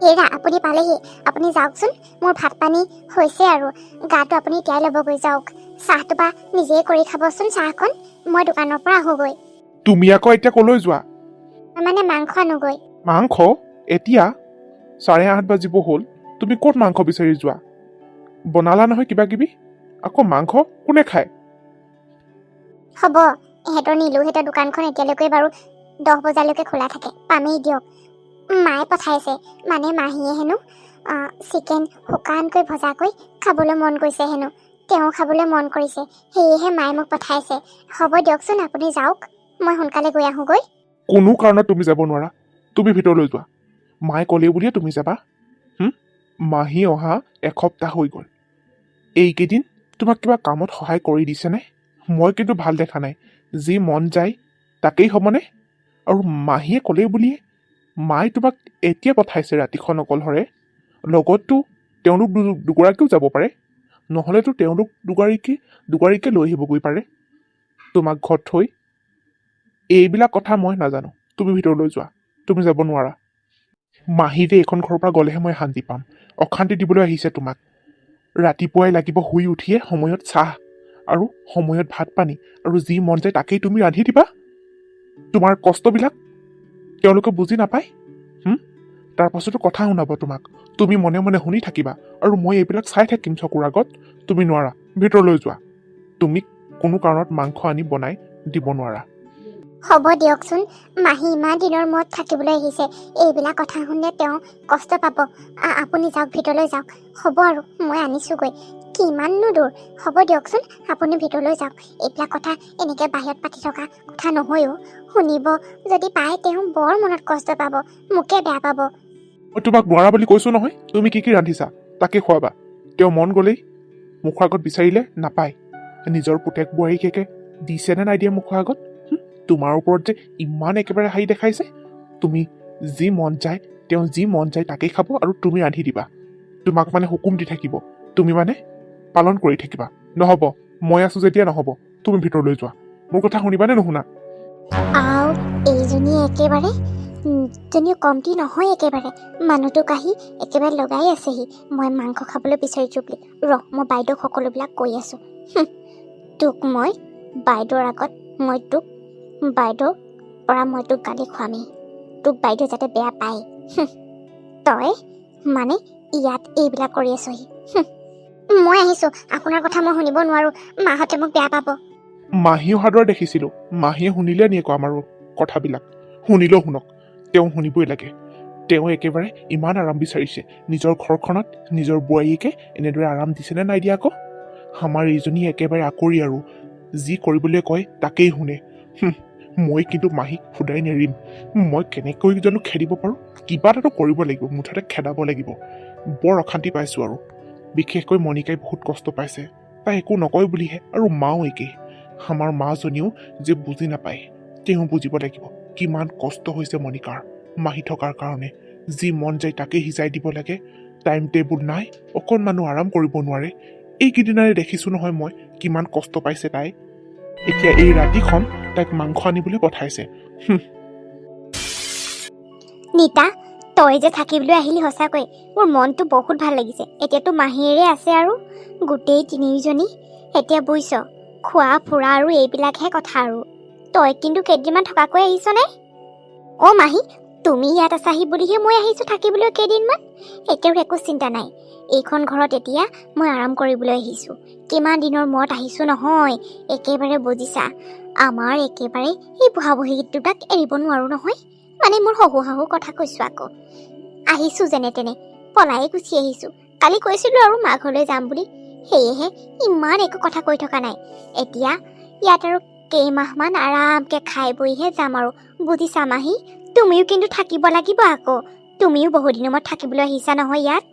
হেৰা আপুনি পালেহি। আপুনি যাওকচোন। মোৰ ভাত পানী হৈছে আৰু গাটো আপুনি তিয়াই ল'বগৈ যাওক। চাহটো বা নিজেই কৰি খাবচোন চাহকণ। মই দোকানৰ পৰা আহোঁগৈ। তুমি আকৌ এতিয়া কলৈ যোৱা? মানে মাংস আনোগৈ। মাংস? এতিয়া 8:30 বাজিব হ'ল। তুমি ক'ত মাংস বিচাৰি যোৱা? বনালা নহয় কিবা কিবি, আকৌ মাংস কোনে খায়? হ'ব সিহঁতৰ নিলো। সিহঁতৰ দোকানখন এতিয়ালৈকে বাৰু 10 বজালৈকে খোলা থাকে। পামেই দিয়ক। মায়ে পঠাইছে, মানে মাহীয়ে হেনো চিকেন শুকানকৈ ভজাকৈ খাবলৈ মন গৈছে হেনো। তেওঁ খাবলৈ মন কৰিছে, সেয়েহে মায়ে মোক পঠাইছে। হ'ব দিয়কচোন আপুনি যাওক, মই সোনকালে গৈ আহোঁগৈ। কোনো কাৰণত তুমি যাব নোৱাৰা। তুমি ভিতৰলৈ যোৱা। মায়ে ক'লেই বুলিয়ে তুমি যাবা? মাহী অহা এসপ্তাহ হৈ গ'ল। এইকেইদিন তোমাক কিবা কামত সহায় কৰি দিছেনে? মই কিন্তু ভাল দেখা নাই। যি মন যায় তাকেই হ'বনে? আৰু মাহীয়ে ক'লেই বুলিয়ে মায়ে তোমাক এতিয়া পঠাইছে ৰাতিখন অকলশৰে। লগততো তেওঁলোক দুগৰাকীও যাব পাৰে, নহ'লেতো তেওঁলোক দুগৰাকীকে লৈ আহিবগৈ পাৰে তোমাক ঘৰত থৈ। এইবিলাক কথা মই নাজানো। তুমি ভিতৰলৈ যোৱা। তুমি যাব নোৱাৰা। মাহীৰে এইখন ঘৰৰ পৰা গ'লেহে মই শান্তি পাম। অশান্তি দিবলৈ আহিছে তোমাক। ৰাতিপুৱাই লাগিব শুই উঠিয়ে সময়ত চাহ আৰু সময়ত ভাত পানী, আৰু যি মন যায় তাকেই তুমি ৰান্ধি দিবা। তোমাৰ কষ্টবিলাক তেওঁলোকে বুজি নাপায়। তাৰ পাছতো কথা শুনাব তোমাক। তুমি মনে মনে শুনি থাকিবা আৰু মই এইবিলাক চাই থাকিম চকুৰ আগত। তুমি নোৱাৰা। ভিতৰলৈ যোৱা। তুমি কোনো কাৰণত মাংস আনি বনাই দিব নোৱাৰা। হ'ব দিয়কচোন। মাহী ইমান দিনৰ মূৰত থাকিবলৈ আহিছে। এইবিলাক কথা শুনিলে তেওঁ কষ্ট পাব। আপুনি যাওক, ভিতৰলৈ যাওক। হ'ব আৰু মই আনিছোঁগৈ। কিমাননো দূৰ? হ'ব দিয়কচোন, আপুনি ভিতৰলৈ যাওক। এইবিলাক কথা এনেকৈ বাহিৰত পাতি থকা কথা নহয়ও। শুনিব যদি পায় তেওঁ বৰ মনত কষ্ট পাব, মোকে বেয়া পাব। মই তোমাক নোৱাৰা বুলি কৈছোঁ নহয়। তুমি কি কি ৰান্ধিছা তাকে খোৱাবা। তেওঁ মন গ'লেই মুখৰ আগত বিচাৰিলে নাপায়। নিজৰ পুতেক বোৱাৰীকে দিছেনে নাই দিয়ে মুখৰ আগত? তোমাৰ ওপৰত যে ইমান একেবাৰে হাঁহি দেখাইছে। তুমি যি মন যায়, তেওঁ যি মন যায় তাকেই খাব আৰু তুমি ৰান্ধি দিবা। তোমাক মানে হুকুম দি থাকিব, তুমি মানে পালন কৰি থাকিবা। নহ'ব, মই আছোঁ যেতিয়া নহ'ব। তুমি ভিতৰলৈ যোৱা। মোৰ কথা শুনিবানে নুশুনা? এইজনী একেবাৰে জনী কমটি নহয়। একেবাৰে মানুহটোক আহি একেবাৰে লগাই আছেহি মই মাংস খাবলৈ বিচাৰিছোঁ বুলি। মই বাইদেউক সকলোবিলাক কৈ আছোঁ। তোক মই বাইদেউৰ আগত বাইদেউৰ পৰা মই তোক গালি খুৱামেই। তোক বাইদেউ যাতে বেয়া পায়। তই মানে ইয়াত এইবিলাক কৰি আছহি। মই আহিছোঁ। আপোনাৰ কথা মই শুনিব নোৱাৰোঁ। মাহঁতে মোক বেয়া পাব। মাহী অহাৰ দৰে দেখিছিলোঁ। মাহীয়ে শুনিলে নি আকৌ আমাৰ কথাবিলাক? শুনিলেও শুনক, তেওঁ শুনিবই লাগে। তেওঁ একেবাৰে ইমান আৰাম বিচাৰিছে নিজৰ ঘৰখনত। নিজৰ বোৱাৰীকে এনেদৰে আৰাম দিছেনে নাই দিয়া আকৌ? আমাৰ এইজনী একেবাৰে আকৰি আৰু যি কৰিবলৈ কয় তাকেই শুনে। মই কিন্তু মাহীক শুদাই নেৰিম। মই কেনেকৈ জানো খেদিব পাৰোঁ। কিবা এটাতো কৰিব লাগিব, মুঠতে খেদাব লাগিব। বৰ অশান্তি পাইছোঁ আৰু বিশেষকৈ মণিকাই বহুত কষ্ট পাইছে। তাই একো নকয় বুলিহে, আৰু মাও একেই। আমাৰ মাজনীও যে বুজি নাপায়, তেওঁ বুজিব লাগিব কিমান কষ্ট হৈছে মণিকাৰ মাহী থকাৰ কাৰণে। যি মন যায় তাকেই সিজাই দিব লাগে। টাইম টেবুল নাই, অকণমানো আৰাম কৰিব নোৱাৰে। এইকেইদিনাৰে দেখিছোঁ নহয় মই কিমান কষ্ট পাইছে তাই। এতিয়া এই ৰাতিখন তাইক মাংস আনিবলৈ পঠাইছে। নিতা, তই যে থাকিবলৈ আহিলি সঁচাকৈ মোৰ মনটো বহুত ভাল লাগিছে। এতিয়াতো মাহীৰে আছে আৰু গোটেই তিনিজনী। এতিয়া বুজিছ, খোৱা ফুৰা আৰু এইবিলাকহে কথা আৰু। তই কিন্তু কেইদিনমান থকাকৈ আহিছনে? মাহী, তুমি ইয়াত আছাহি বুলিহে মই আহিছোঁ থাকিবলৈ কেইদিনমান। এতিয়াও একো চিন্তা নাই। এইখন ঘৰত এতিয়া মই আৰাম কৰিবলৈ আহিছোঁ। কিমান দিনৰ মূৰত আহিছোঁ নহয়। একেবাৰে বুজিছা, আমাৰ একেবাৰে এই বুঢ়া বুঢ়ী দুটাক এৰিব নোৱাৰোঁ নহয়। মানে মোৰ শহু কথা কৈছোঁ আকৌ। আহিছোঁ যেনে তেনে, পলাই গুচি আহিছোঁ। কালি কৈছিলোঁ আৰু মা ঘৰলৈ যাম বুলি, সেয়েহে ইমান একো কথা কৈ থকা নাই। এতিয়া ইয়াত আৰু কেইমাহমান আৰামকৈ খাই বৈহে যাম আৰু বুজিছা মাহী তুমিও কিন্তু থাকিব লাগিব আকৌ তুমিও বহুদিনৰ মূৰত থাকিবলৈ আহিছা নহয় ইয়াত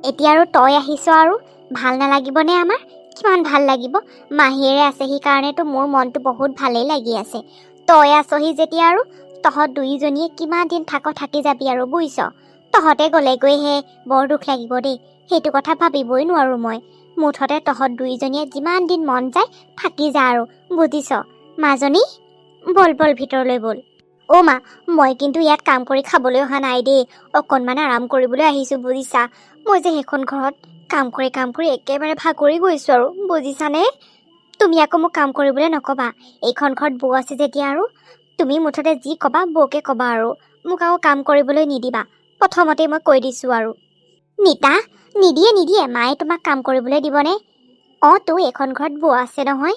এতিয়া আৰু তই আহিছ আৰু ভাল নালাগিবনে আমাৰ কিমান ভাল লাগিব মাহীয়েৰে আছেহি কাৰণেতো মোৰ মনটো বহুত ভালেই লাগি আছে তই আছহি যেতিয়া আৰু তহঁত দুইজনীয়ে কিমান দিন থাকি যাবি আৰু বুজিছ তহঁতে গ'লেগৈহে বৰ দুখ লাগিব দেই সেইটো কথা ভাবিবই নোৱাৰোঁ মই মুঠতে তহঁত দুইজনীয়ে যিমান দিন মন যায় থাকি যা আৰু বুজিছ মাজনী বল বল ভিতৰলৈ বল অ' মা মই কিন্তু ইয়াত কাম কৰি খাবলৈ অহা নাই দেই অকণমান আৰাম কৰিবলৈ আহিছোঁ বুজিছা মই যে সেইখন ঘৰত কাম কৰি একেবাৰে ভাগৰি গৈছোঁ আৰু বুজিছানে তুমি আকৌ মোক কাম কৰিবলৈ নক'বা এইখন ঘৰত বৌ আছে যেতিয়া আৰু তুমি মুঠতে যি ক'বা বৌকে ক'বা আৰু মোক আকৌ কাম কৰিবলৈ নিদিবা প্ৰথমতেই মই কৈ দিছোঁ আৰু নিতা নিদিয়ে মায়ে তোমাক কাম কৰিবলৈ দিবনে অঁ তো এইখন ঘৰত বৌ আছে নহয়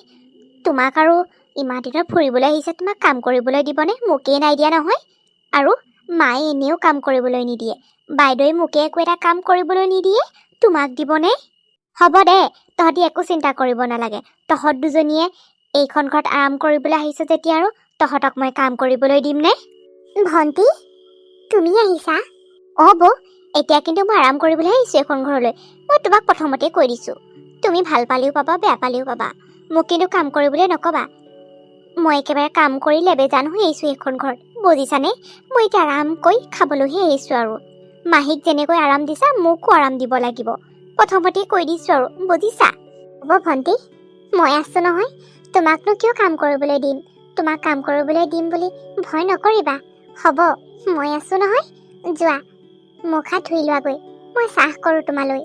তোমাক আৰু ইমান দিনত ফুৰিবলৈ আহিছে তোমাক কাম কৰিবলৈ দিবনে মোকেই নাই দিয়া নহয় আৰু মায়ে এনেও কাম কৰিবলৈ নিদিয়ে বাইদেৱে মোকে একো এটা কাম কৰিবলৈ নিদিয়ে তোমাক দিবনে হ'ব দে তহঁতি একো চিন্তা কৰিব নালাগে তহঁত দুজনীয়ে এইখন ঘৰত আৰাম কৰিবলৈ আহিছে যেতিয়া আৰু তহঁতক মই কাম কৰিবলৈ দিমনে ভণ্টি তুমি আহিছা অঁ বৌ এতিয়া কিন্তু মই আৰাম কৰিবলৈ আহিছোঁ এইখন ঘৰলৈ মই তোমাক প্ৰথমতেই কৈ দিছোঁ তুমি ভাল পালেও পাবা বেয়া পালেও পাবা মোক কিন্তু কাম কৰিবলৈ নক'বা মই একেবাৰে কাম কৰি লেবেজান হৈ আহিছোঁ এইখন ঘৰত বুজিছানে মই এতিয়া আৰাম কৰি খাবলৈহে আহিছোঁ আৰু মাহীক যেনেকৈ আৰাম দিছা মোকো আৰাম দিব লাগিব প্ৰথমতেই কৈ দিছোঁ আৰু বুজিছা হ'ব ভণ্টি মই আছোঁ নহয় তোমাকনো কিয় কাম কৰিবলৈ দিম তোমাক কাম কৰিবলৈ দিম বুলি ভয় নকৰিবা হ'ব মই আছোঁ নহয় যোৱা মুখ হাত ধুই লোৱাগৈ মই চাহ কৰোঁ তোমালৈ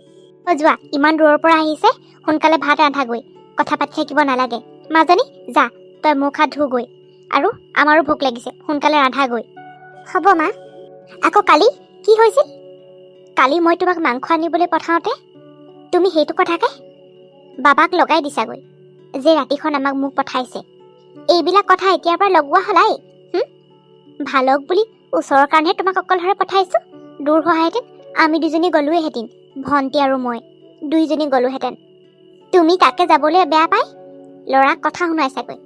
অঁ যোৱা ইমান দূৰৰ পৰা আহিছে সোনকালে ভাত ৰান্ধাগৈ কথা পাতি থাকিব নালাগে মাজনী যা তই মুখ হাত ধুগৈ আৰু আমাৰো ভোক লাগিছে সোনকালে ৰান্ধাগৈ হ'ব মা আকৌ কালি কি হৈছিল কালি মই তোমাক মাংস আনিবলৈ পঠাওঁতে তুমি সেইটো কথাকে বাবাক লগাই দিছাগৈ যে ৰাতিখন আমাক মোক পঠাইছে এইবিলাক কথা এতিয়াৰ পৰা লগোৱা হলাই ভালক বুলি ওচৰৰ কাৰণেহে তোমাক অকলশৰে পঠাইছোঁ দূৰ হোৱাহেঁতেন আমি দুজনী গ'লোৱেহেঁতেন ভণ্টি আৰু মই দুইজনী গ'লোহেঁতেন তুমি তাকে যাবলৈ বেয়া পাই ল'ৰাক কথা শুনাইছাগৈ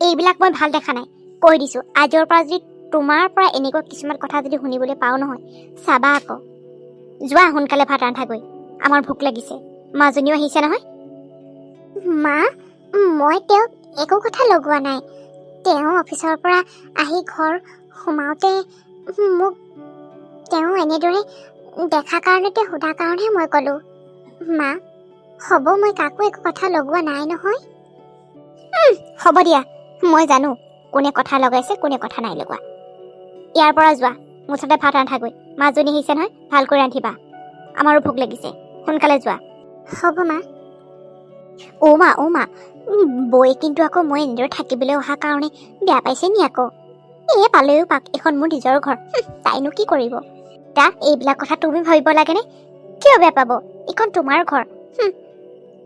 এইবিলাক মই ভাল দেখা নাই কৈ দিছোঁ আজিৰ পৰা যদি তোমাৰ পৰা এনেকুৱা কিছুমান কথা যদি শুনিবলৈ পাওঁ নহয় চাবা আকৌ যোৱা সোনকালে ভাত ৰান্ধাগৈ আমাৰ ভোক লাগিছে মাজনীও আহিছে নহয় মা মই তেওঁক একো কথা লগোৱা নাই তেওঁ অফিচৰ পৰা আহি ঘৰ সোমাওঁতে মোক তেওঁ এনেদৰে দেখা কাৰণতে সোধা কাৰণেহে মই ক'লোঁ মা হ'ব মই কাকো একো কথা লগোৱা নাই নহয় হ'ব দিয়া মই জানো কোনে কথা লগাইছে কোনে কথা নাই লগোৱা ইয়াৰ পৰা যোৱা মুঠতে ভাত ৰান্ধাগৈ মাজনী আহিছে নহয় ভালকৈ ৰান্ধিবা আমাৰো ভোক লাগিছে সোনকালে যোৱা হ'ব মা অ' মা বৌয়ে কিন্তু আকৌ মই এনেদৰে থাকিবলৈ অহা কাৰণে বেয়া পাইছে নি আকৌ পালেও পাক এখন মোৰ নিজৰ ঘৰ তাইনো কি কৰিব তা এইবিলাক কথা তুমি ভাবিব লাগেনে কিয় বেয়া পাব এইখন তোমাৰ ঘৰ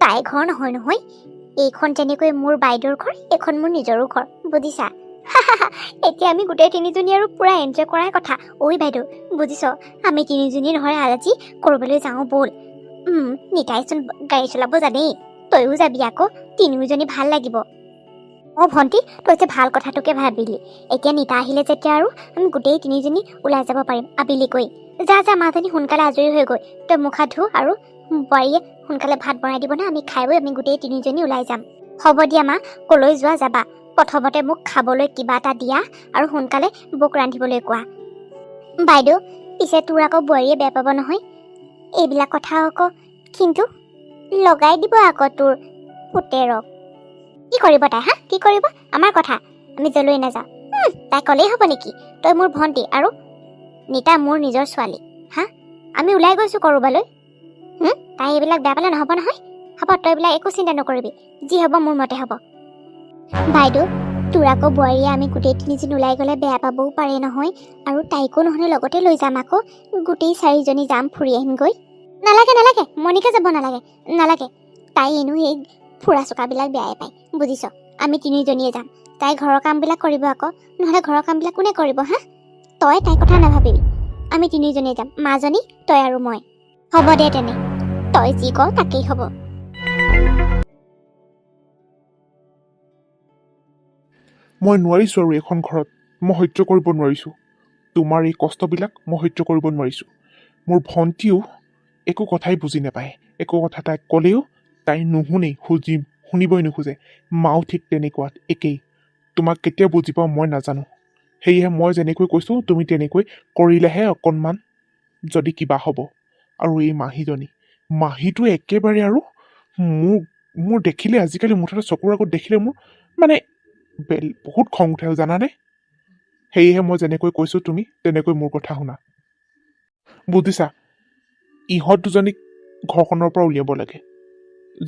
তাই ঘৰ নহয় এইখন যেনেকৈ মোৰ বাইদেউৰ ঘৰ এইখন মোৰ নিজৰো ঘৰ বুজিছা এতিয়া আমি গোটেই তিনিজনী আৰু পুৰা এনজয় কৰাৰ কথা ঐ বাইদেউ বুজিছ আমি তিনিজনী নহয় আজি ক'ৰবালৈ যাওঁ ব'ল নিতাইচোন গাড়ী চলাব জানেই তইও যাবি আকৌ তিনিওজনী ভাল লাগিব অঁ ভণ্টি তই যে ভাল কথাটোকে ভাবিলি এতিয়া নিতা আহিলে যেতিয়া আৰু আমি গোটেই তিনিজনী ওলাই যাব পাৰিম আবেলিকৈ যা মাজনী সোনকালে আজৰি হৈ গৈ তই মুখ হাত ধু আৰু বোৱাৰীয়ে সোনকালে ভাত বনাই দিব না আমি খাই বৈ আমি গোটেই তিনিজনী ওলাই যাম হ'ব দিয়া মা ক'লৈ যোৱা যাবা প্ৰথমতে মোক খাবলৈ কিবা এটা দিয়া আৰু সোনকালে বৌক ৰান্ধিবলৈ কোৱা বাইদেউ পিছে তোৰ আকৌ বোৱাৰীয়ে বেয়া পাব নহয় এইবিলাক কথা আকৌ কিন্তু লগাই দিব আকৌ তোৰ পুতেৰক কি কৰিব তাই কি কৰিব আমাৰ কথা আমি যলৈ নাযাওঁ তাই ক'লেই হ'ব নেকি তই মোৰ ভণ্টি আৰু নিতা মোৰ নিজৰ ছোৱালী আমি ওলাই গৈছোঁ ক'ৰবালৈ তাই এইবিলাক বেয়া পালে নহ'ব নহয় হ'ব তই এইবিলাক একো চিন্তা নকৰিবি যি হ'ব মোৰ মতে হ'ব বাইদেউ তোৰ আকৌ বোৱাৰীয়ে আমি গোটেই তিনিজনী ওলাই গ'লে বেয়া পাবও পাৰে নহয় আৰু তাইকো নহ'লে লগতে লৈ যাম আকৌ গোটেই চাৰিজনী যাম ফুৰি আহিমগৈ নালাগে মনিকা যাব নালাগে তাই এনেও এই ফুৰা চকাবিলাক বেয়াই পায় বুজিছ আমি তিনিজনীয়ে যাম তাই ঘৰৰ কামবিলাক কৰিব আকৌ নহ'লে ঘৰৰ কামবিলাক কোনে কৰিব তই তাইৰ কথা নাভাবিবি আমি তিনিজনীয়ে যাম মাজনী তই আৰু মই হ'ব দে তেনে তই যি ক' তাকেই হ'ব। মই নোৱাৰিছোঁ আৰু এইখন ঘৰত মই সহ্য কৰিব নোৱাৰিছোঁ তোমাৰ এই কষ্টবিলাক মই সহ্য কৰিব নোৱাৰিছোঁ মোৰ ভণ্টিও একো কথাই বুজি নাপায় একো কথা তাইক ক'লেও তাই নুশুনেই শুনিবই নোখোজে মাও ঠিক তেনেকুৱাত একেই তোমাক কেতিয়া বুজি পাওঁ মই নাজানো সেয়েহে মই যেনেকৈ কৈছোঁ তুমি তেনেকৈ কৰিলেহে অকণমান যদি কিবা হ'ব আৰু এই মাহীটো একেবাৰে আৰু মোৰ দেখিলে আজিকালি মুঠতে চকুৰ আগত দেখিলে মোৰ মানে বহুত খং উঠে জানানে সেয়েহে মই যেনেকৈ কৈছোঁ তুমি তেনেকৈ মোৰ কথা শুনা বুজিছা ইহঁত দুজনীক ঘৰখনৰ পৰা উলিয়াব লাগে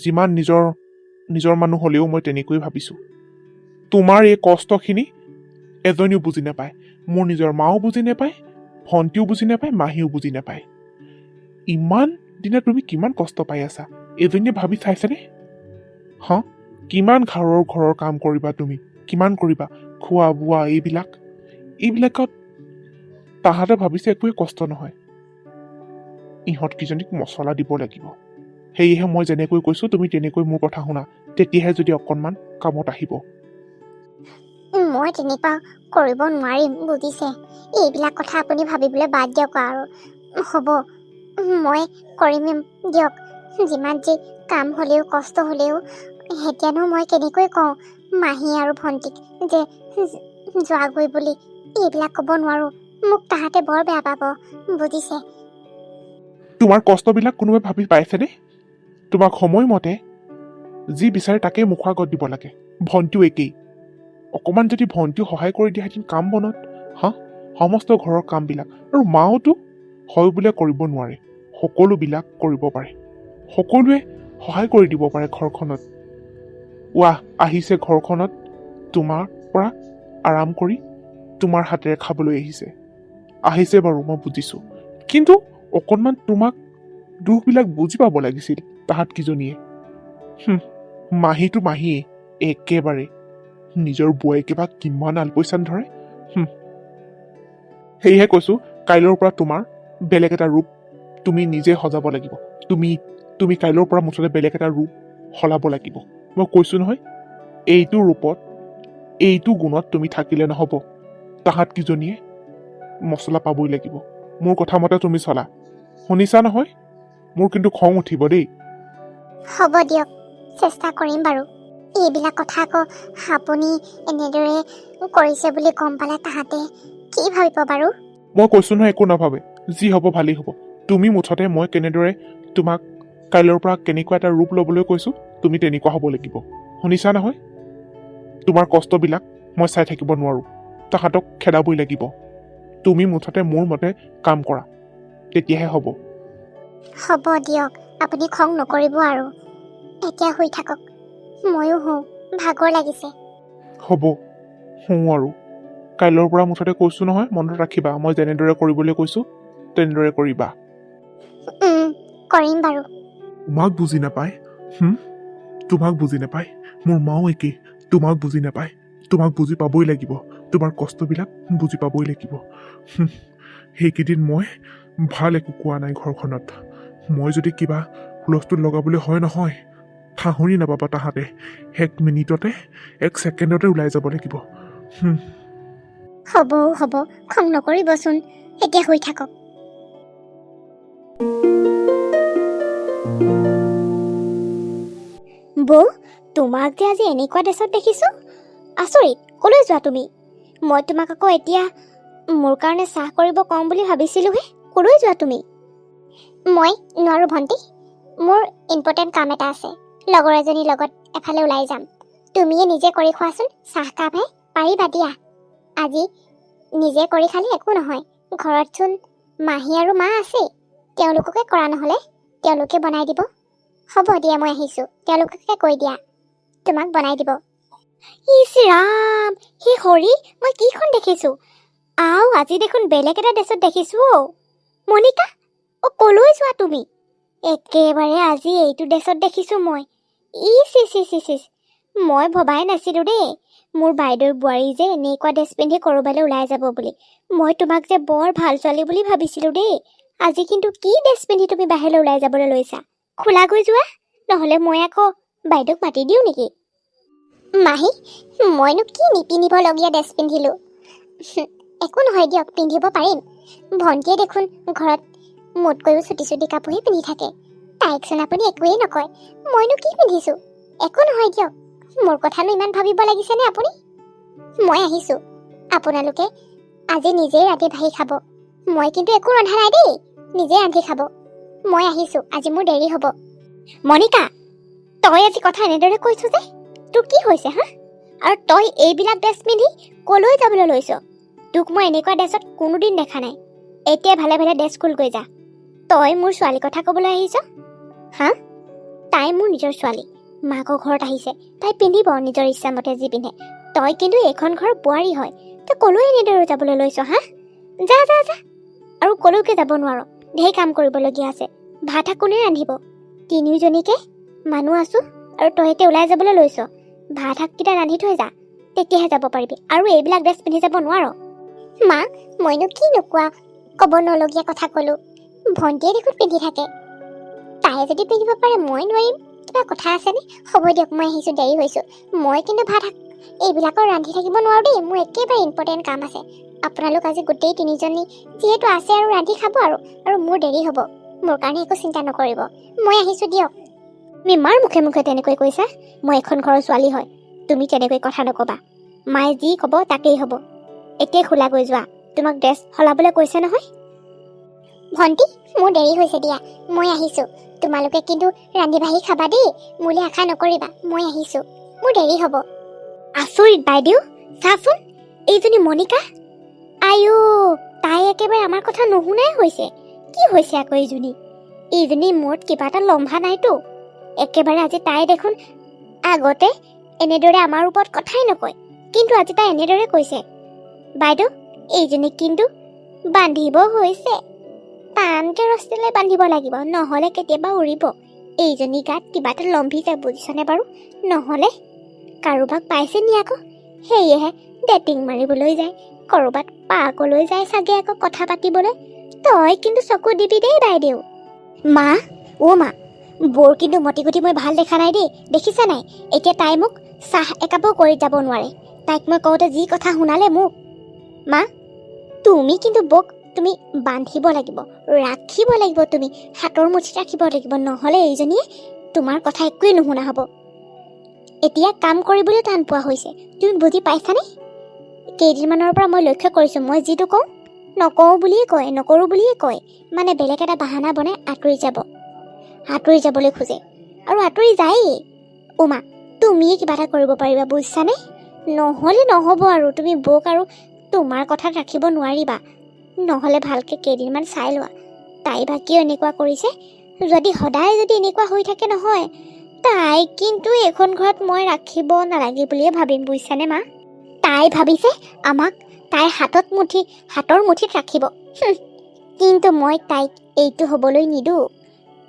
যিমান নিজৰ মানুহ হ'লেও মই তেনেকৈ ভাবিছোঁ তোমাৰ এই কষ্টখিনি এজনীও বুজি নাপায় মোৰ নিজৰ মাও বুজি নাপায় ভণ্টিও বুজি নাপায় মাহীও বুজি নাপায় ইমান দিনা তুমি কিমান কষ্ট পাই আছা এজনীয়ে ভাবি চাইছেনে কিমান ঘৰৰ কাম কৰিবা তুমি কিমান কৰিবা খোৱা বোৱা এইবিলাকত তাহাঁতে ভাবিছে একোৱে কষ্ট নহয় ইহঁতকেইজনীক মছলা দিব লাগিব সেয়েহে মই যেনেকৈ কৈছোঁ তুমি তেনেকৈ মোৰ কথা শুনা তেতিয়াহে যদি অকণমান কামত আহিব মই তেনেকুৱা কৰিব নোৱাৰিম বুজিছে এইবিলাক কথা আপুনি ভাবিবলৈ বাদ দিয়ক আৰু হ'ব মই কৰিম দিয়ক যিমান যি কাম হ'লেও কষ্ট হ'লেও এতিয়ানো মই কেনেকৈ কওঁ মাহী আৰু ভণ্টিক যে যোৱাগৈ বুলি এইবিলাক ক'ব নোৱাৰোঁ মোক তাহাঁতে বৰ বেয়া পাব বুজিছে তোমাৰ কষ্টবিলাক কোনোবাই ভাবি পাইছেনে তোমাক সময়মতে যি বিচাৰে তাকেই মুখৰ আগত দিব লাগে ভণ্টিও একেই অকণমান যদি ভণ্টিও সহায় কৰি দিয়াহেঁতেন কাম বনত সমস্ত ঘৰৰ কামবিলাক আৰু মাওতো হয় বোলে কৰিব নোৱাৰে সকলোবিলাক কৰিব পাৰে সকলোৱে সহায় কৰি দিব পাৰে ঘৰখনত আহিছে ঘৰখনত তোমাৰ পৰা আৰাম কৰি তোমাৰ হাতেৰে খাবলৈ আহিছে বাৰু মই বুজিছোঁ কিন্তু অকণমান তোমাক দুখবিলাক বুজি পাব লাগিছিল তাহাঁতকেইজনীয়ে মাহীটো মাহীয়ে একেবাৰে নিজৰ বৌয়েকে বা কিমান আলপৈচান ধৰে সেয়েহে কৈছোঁ কাইলৈৰ পৰা তোমাৰ বেলেগ এটা ৰূপ তুমি নিজে সজাব লাগিব তুমি কাইলৈৰ পৰা মুঠতে বেলেগ এটা ৰূপ সলাব লাগিব মই কৈছোঁ নহয় এইটো ৰূপত এইটো গুণত তুমি থাকিলে নহ'ব তাহাঁতকেইজনীয়ে মছলা পাবই লাগিব মোৰ কথা মতে তুমি চলা শুনিছা নহয় মোৰ কিন্তু খং উঠিব দেই হ'ব দিয়ক চেষ্টা কৰিম বাৰু এইবিলাক কথা আকৌ আপুনি এনেদৰে কৰিছে বুলি গম পালে তাহাঁতে কি ভাবিব বাৰু মই কৈছোঁ নহয় একো নাভাবে যি হ'ব ভালেই হ'ব তুমি মুঠতে মই কেনেদৰে তোমাক কাইলৈৰ পৰা কেনেকুৱা এটা ৰূপ ল'বলৈ কৈছোঁ তুমি তেনেকুৱা হ'ব লাগিব শুনিছা নহয় তোমাৰ কষ্টবিলাক মই চাই থাকিব নোৱাৰোঁ তাহাঁতক খেদাবই লাগিব তুমি মুঠতে মোৰ মতে কাম কৰা তেতিয়াহে হ'ব দিয়ক আপুনি খং নকৰিব আৰু এতিয়া শুই থাকক ময়ো শুওঁ ভাগৰ লাগিছে হ'ব শুওঁ আৰু কাইলৈৰ পৰা মুঠতে কৈছোঁ নহয় মনত ৰাখিবা মই যেনেদৰে কৰিবলৈ কৈছোঁ তেনেদৰে কৰিবা কৰিম বাৰু তোমাক বুজি নাপায় তোমাক বুজি নাপায় মোৰ মাও একেই তোমাক বুজি নাপায় তোমাক বুজি পাবই লাগিব তোমাৰ কষ্টবিলাক বুজি পাবই লাগিব সেইকেইদিন মই ভাল একো কোৱা নাই ঘৰখনত মই যদি কিবা হুলস্থুল লগাবলৈ হয় নহয় ঠাহনি নাপাবা তাহাঁতে 1 মিনিটতে 1 ছেকেণ্ডতে ওলাই যাব লাগিব হ'ব খং নকৰিবচোন এতিয়া শুই থাকক বৌ তোমাক যে আজি এনেকুৱা ড্ৰেছত দেখিছোঁ আচৰিত ক'লৈ যোৱা তুমি মই তোমাক আকৌ এতিয়া মোৰ কাৰণে চাহ কৰিব কম বুলি ভাবিছিলোঁহে ক'লৈ যোৱা তুমি মই নোৱাৰোঁ ভণ্টি মোৰ ইম্পৰ্টেণ্ট কাম এটা আছে লগৰ এজনীৰ লগত এফালে ওলাই যাম তুমিয়ে নিজে কৰি খোৱাচোন চাহকাপহে পাৰিবা দিয়া আজি নিজে কৰি খালে একো নহয় ঘৰতচোন মাহী আৰু মা আছেই তেওঁলোককে কৰা নহ'লে তেওঁলোকে বনাই দিব হ'ব দিয়া মই আহিছোঁ তেওঁলোককে কৈ দিয়া তোমাক বনাই দিব ইছ ৰাম হে হৰি মই কিখন দেখিছোঁ আজি দেখোন বেলেগ এটা ড্ৰেছত দেখিছোঁ মনিকা ক'লৈ যোৱা তুমি একেবাৰে আজি এইটো ড্ৰেছত দেখিছোঁ মই ইচ মই ভবাই নাছিলোঁ দেই মোৰ বাইদেউৰ বোৱাৰী যে এনেকুৱা ড্ৰেছ পিন্ধি ক'ৰবালৈ ওলাই যাব বুলি মই তোমাক যে বৰ ভাল ছোৱালী বুলি ভাবিছিলোঁ দেই আজি কিন্তু কি ড্ৰেছ পিন্ধি তুমি বাহিৰলৈ ওলাই যাবলৈ লৈছা খোলাকৈ যোৱা নহ'লে মই আকৌ বাইদেউক মাতি দিওঁ নেকি মাহী মইনো কি নিপিন্ধিবলগীয়া ড্ৰেছ পিন্ধিলোঁ একো নহয় দিয়ক পিন্ধিব পাৰিম ভণ্টিয়ে দেখোন ঘৰত মোতকৈও চুটি চুটি কাপোৰহে পিন্ধি থাকে তাইকচোন আপুনি একোৱেই নকয় মইনো কি পিন্ধিছোঁ একো নহয় দিয়ক মোৰ কথানো ইমান ভাবিব লাগিছেনে আপুনি মই আহিছোঁ আপোনালোকে আজি নিজেই ৰাতি ভাহি খাব মই কিন্তু একো ৰন্ধা নাই দেই নিজে ৰান্ধি খাব মই আহিছোঁ আজি মোৰ দেৰি হ'ব মনিকা তই আজি কথা এনেদৰে কৈছোঁ যে তোৰ কি হৈছে হা আৰু তই এইবিলাক ড্ৰেছ পিন্ধি কলৈ যাবলৈ লৈছ তোক মই এনেকুৱা ড্ৰেছত কোনোদিন দেখা নাই এতিয়া ভালে ভালে ড্ৰেছ স্কুল গৈ যা তই মোৰ ছোৱালীৰ কথা ক'বলৈ আহিছ হা তাই মোৰ নিজৰ ছোৱালী মাকৰ ঘৰত আহিছে তাই পিন্ধিব নিজৰ ইচ্ছামতে যি পিন্ধে তই কিন্তু এইখন ঘৰৰ বোৱাৰী হয় তই কলৈ এনেদৰে যাবলৈ লৈছ হা যা যা যা আৰু কলৈকে যাব নোৱাৰ ঢেৰ কাম কৰিবলগীয়া আছে ভাত কোনে ৰান্ধিব তিনিওজনীকে মানুহ আছো আৰু তই এতিয়া ওলাই যাবলৈ লৈছ ভাত শাককেইটা ৰান্ধি থৈ যা তেতিয়াহে যাব পাৰিবি আৰু এইবিলাক ড্ৰেছ পিন্ধি যাব নোৱাৰ মা মইনো কি নোকোৱা ক'ব নলগীয়া কথা ক'লোঁ ভণ্টিয়ে দেখোন পিন্ধি থাকে তাই যদি পিন্ধিব পাৰে মই নোৱাৰিম কিবা কথা আছেনে হ'ব দিয়ক মই আহিছোঁ দেৰি হৈছোঁ মই কিন্তু ভাত শাক এইবিলাকৰ ৰান্ধি থাকিব নোৱাৰোঁ দেই মোৰ একেবাৰে ইম্পৰ্টেণ্ট কাম আছে আপোনালোক আজি গোটেই তিনিজনী যিহেতু আছে আৰু ৰান্ধি খাব আৰু মোৰ দেৰি হ'ব মোৰ কাৰণে একো চিন্তা নকৰিব মই আহিছোঁ দিয়ক তুমি মাৰ মুখে মুখে তেনেকৈ কৈছা মই এখন ঘৰৰ ছোৱালী হয় তুমি তেনেকৈ কথা নক'বা মায়ে যি ক'ব তাকেই হ'ব এতিয়াই খোলা গৈ যোৱা তোমাক ড্ৰেছ সলাবলৈ কৈছে নহয় ভণ্টি মোৰ দেৰি হৈছে দিয়া মই আহিছোঁ তোমালোকে কিন্তু ৰান্ধি বাঢ়ি খাবা দেই মোলৈ আশা নকৰিবা মই আহিছোঁ মোৰ দেৰি হ'ব আচৰিত বাইদেউ চাচোন এইজনী মনিকা আইও তাই একেবাৰে আমাৰ কথা নুশুনাই হৈছে কি হৈছে আকৌ এইজনী মূৰত কিবা এটা লম্ভা নাইতো একেবাৰে আজি তাই দেখোন আগতে এনেদৰে আমাৰ ওপৰত কথাই নকয় কিন্তু আজি তাই এনেদৰে কৈছে বাইদেউ এইজনী কিন্তু বান্ধিব হৈছে টানকৈ ৰচিলে বান্ধিব লাগিব নহ'লে কেতিয়াবা উৰিব এইজনী গাত কিবা এটা লম্ভিছে বুজিছনে বাৰু নহ'লে কাৰোবাক পাইছে নি আকৌ সেয়েহে ডেটিং মাৰিবলৈ যায় ক'ৰবাত পাৰ্কলৈ যায় চাগে আকৌ কথা পাতিবলৈ তই কিন্তু চকু দিবি দেই বাইদেউ মা অ' মা বৰ কিন্তু মতি গতি মই ভাল দেখা নাই দেই দেখিছা নাই এতিয়া তাই মোক চাহ একাপো কৰি যাব নোৱাৰে তাইক মই কওঁতে যি কথা শুনালে মোক মা তুমি কিন্তু বক তুমি বান্ধিব লাগিব ৰাখিব লাগিব তুমি হাতৰ মুঠিত ৰাখিব লাগিব নহ'লে এইজনীয়ে তোমাৰ কথা একোৱেই নুশুনা হ'ব এতিয়া কাম কৰিবলৈ টান পোৱা হৈছে তুমি বুজি পাইছানে কেইদিনমানৰ পৰা মই লক্ষ্য কৰিছোঁ মই যিটো কওঁ নকওঁ বুলিয়ে কয় নকৰোঁ বুলিয়ে কয় মানে বেলেগ এটা বাহানা বনাই আঁতৰি যাবলৈ খোজে আৰু আঁতৰি যায়েই উমা তুমিয়ে কিবা এটা কৰিব পাৰিবা বুজিছানে নহ'লে নহ'ব আৰু তুমি বৌক আৰু তোমাৰ কথাত ৰাখিব নোৱাৰিবা নহ'লে ভালকৈ কেইদিনমান চাই লোৱা তাই বা কিয় এনেকুৱা কৰিছে যদি সদায় যদি এনেকুৱা হৈ থাকে নহয় তাই কিন্তু এইখন ঘৰত মই ৰাখিব নালাগে বুলিয়ে ভাবিম বুজিছানে মা তাই ভাবিছে আমাক তাইৰ হাতৰ মুঠিত ৰাখিব কিন্তু মই তাইক এইটো হ'বলৈ নিদিওঁ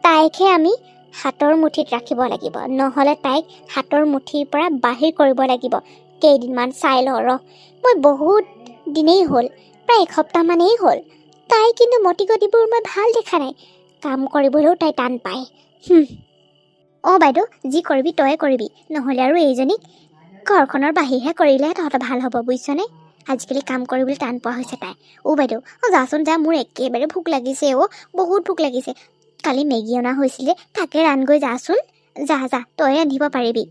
তাইকহে আমি হাতৰ মুঠিত ৰাখিব লাগিব নহ'লে তাইক হাতৰ মুঠিৰ পৰা বাহিৰ কৰিব লাগিব কেইদিনমান চাই লওঁ মই বহুত দিনেই হ'ল প্ৰায় এসপ্তাহমানেই হ'ল তাই কিন্তু মতি গতিবোৰ মই ভাল দেখা নাই কাম কৰিবলৈও তাই টান পায় অঁ বাইদেউ যি কৰিবি তয়ে কৰিবি নহ'লে আৰু এইজনীক ঘৰখনৰ বাহিৰহে কৰিলেহে তহঁতৰ ভাল হ'ব বুজিছনে আজিকালি কাম কৰিবলৈ টান পোৱা হৈছে তাই বাইদেউ যাচোন যা মোৰ একেবাৰে ভোক লাগিছে বহুত ভোক লাগিছে কালি মেগী অনা হৈছিলে তাকে ৰান্ধগৈ যাচোন যা তই ৰান্ধিব পাৰিবি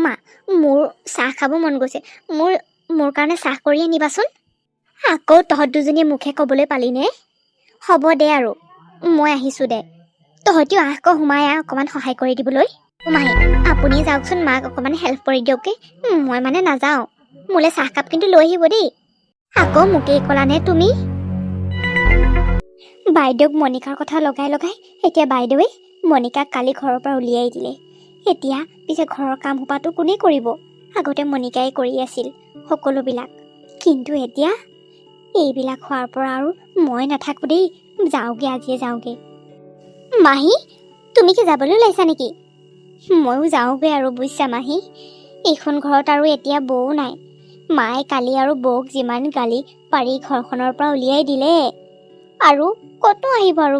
মা মোৰ চাহ খাব মন গৈছে মোৰ কাৰণে চাহ কৰি আনিবাচোন আকৌ তহঁত দুজনীয়ে মুখে ক'বলৈ পালিনে হ'ব দে আৰু মই আহিছোঁ দে তহঁতিও আকৌ সোমাই অকণমান সহায় কৰি দিবলৈ মাহী আপুনি যাওকচোন মাক অকণমান হেল্প কৰি দিয়কগৈ মই মানে নাযাওঁ মোলৈ চাহকাপ কিন্তু লৈ আহিব দেই আকৌ মোকেই ক'লানে তুমি বাইদেউক মনিকাৰ কথা লগাই এতিয়া বাইদেৱে মনিকাক কালি ঘৰৰ পৰা উলিয়াই দিলে এতিয়া পিছে ঘৰৰ কাম সোপাটো কোনে কৰিব আগতে মনিকাই কৰি আছিল সকলোবিলাক কিন্তু এতিয়া এইবিলাক হোৱাৰ পৰা আৰু মই নাথাকোঁ দেই আজিয়ে যাওঁগৈ মাহী তুমি কি যাবলৈ ওলাইছা নেকি ময়ো যাওঁগৈ আৰু বুজিছা মাহী এইখন ঘৰত আৰু এতিয়া বৌ নাই মায়ে কালি আৰু বৌক যিমান গালি পাৰি ঘৰখনৰ পৰা উলিয়াই দিলে আৰু ক'তো আহিব আৰু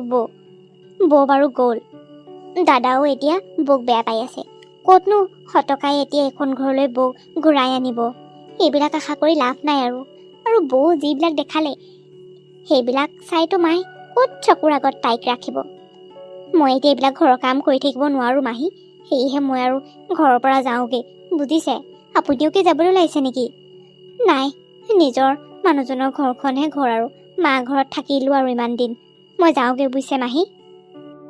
বৌ বাৰু গ'ল দাদাও এতিয়া বৌক বেয়া পাই আছে ক'তনো সটকাই এতিয়া এখন ঘৰলৈ বৌ ঘূৰাই আনিব। এইবিলাক আশা কৰি লাভ নাই আৰু বৌ যিবিলাক দেখালে সেইবিলাক চাইতো মায়ে ক'ত চকুৰ আগত তাইক ৰাখিব। মই এতিয়া এইবিলাক ঘৰৰ কাম কৰি থাকিব নোৱাৰোঁ মাহী, সেয়েহে মই আৰু ঘৰৰ পৰা যাওঁগৈ, বুজিছে? আপুনিও কি যাবলৈ ওলাইছে নেকি? নাই, নিজৰ মানুহজনৰ ঘৰখনহে ঘৰ আৰু মা ঘৰত থাকিলোঁ আৰু ইমান দিন। মই যাওঁগৈ, বুজিছে মাহী?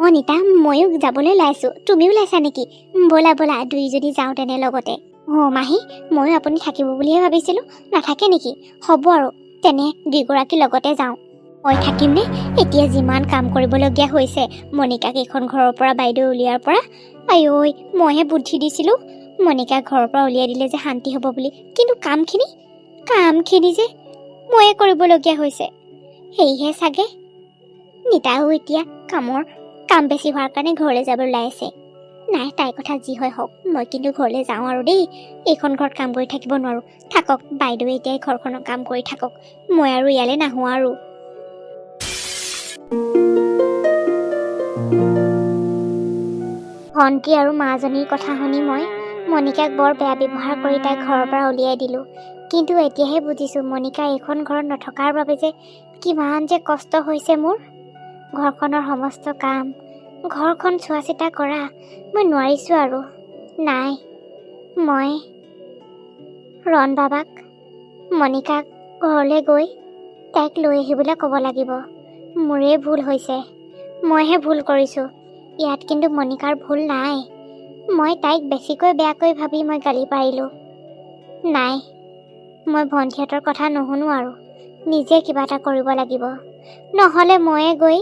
অঁ নিতা, ময়ো যাবলৈ ওলাইছোঁ, তুমিও ওলাইছা নেকি? ব'লা ব'লা দুইজনী যাওঁ তেনে লগতে। অঁ মাহী, ময়ো আপুনি থাকিব বুলিহে ভাবিছিলোঁ, নাথাকে নেকি? হ'ব আৰু তেনে দুয়োগৰাকী লগতে যাওঁ। মই থাকিমনে? এতিয়া যিমান কাম কৰিবলগীয়া হৈছে মণিকাক এইখন ঘৰৰ পৰা বাইদেউ উলিওৱাৰ পৰা। আইঐ, মইহে বুদ্ধি দিছিলোঁ মণিকাক ঘৰৰ পৰা উলিয়াই দিলে যে শান্তি হ'ব বুলি, কিন্তু কামখিনি যে ময়ে কৰিবলগীয়া হৈছে। সেয়েহে চাগে নিতাও এতিয়া কাম বেছি হোৱাৰ কাৰণে ঘৰলৈ যাবলৈ ওলাই আছে। নাই, তাইৰ কথা যি হয় হওক, মই কিন্তু ঘৰলৈ যাওঁ আৰু দেই। এইখন ঘৰত কাম কৰি থাকিব নোৱাৰোঁ। থাকক বাইদেৱে এতিয়া এই ঘৰখনৰ কাম কৰি থাকক, মই আৰু ইয়ালৈ নাহোঁ আৰু। ভণ্টি আৰু মাজনীৰ কথা শুনি মই মণিকাক বৰ বেয়া ব্যৱহাৰ কৰি তাইক ঘৰৰ পৰা উলিয়াই দিলোঁ। কিন্তু এতিয়াহে বুজিছোঁ মণিকা এইখন ঘৰত নথকাৰ বাবে যে কিমান যে কষ্ট হৈছে মোৰ। ঘৰখনৰ সমস্ত কাম, ঘৰখন চোৱা চিতা কৰা মই নোৱাৰিছোঁ আৰু। নাই, মই ৰণ বাবাক মণিকাক ঘৰলৈ গৈ তাইক লৈ আহিবলৈ ক'ব লাগিব। মোৰেই ভুল হৈছে, মইহে ভুল কৰিছোঁ। ইয়াত কিন্তু মণিকাৰ ভুল নাই। মই তাইক বেছিকৈ বেয়াকৈ ভাবি মই গালি পাৰিলোঁ। নাই, মই ভণ্টিহঁতৰ কথা নুশুনো আৰু নিজে কিবা এটা কৰিব লাগিব। নহ'লে ময়ে গৈ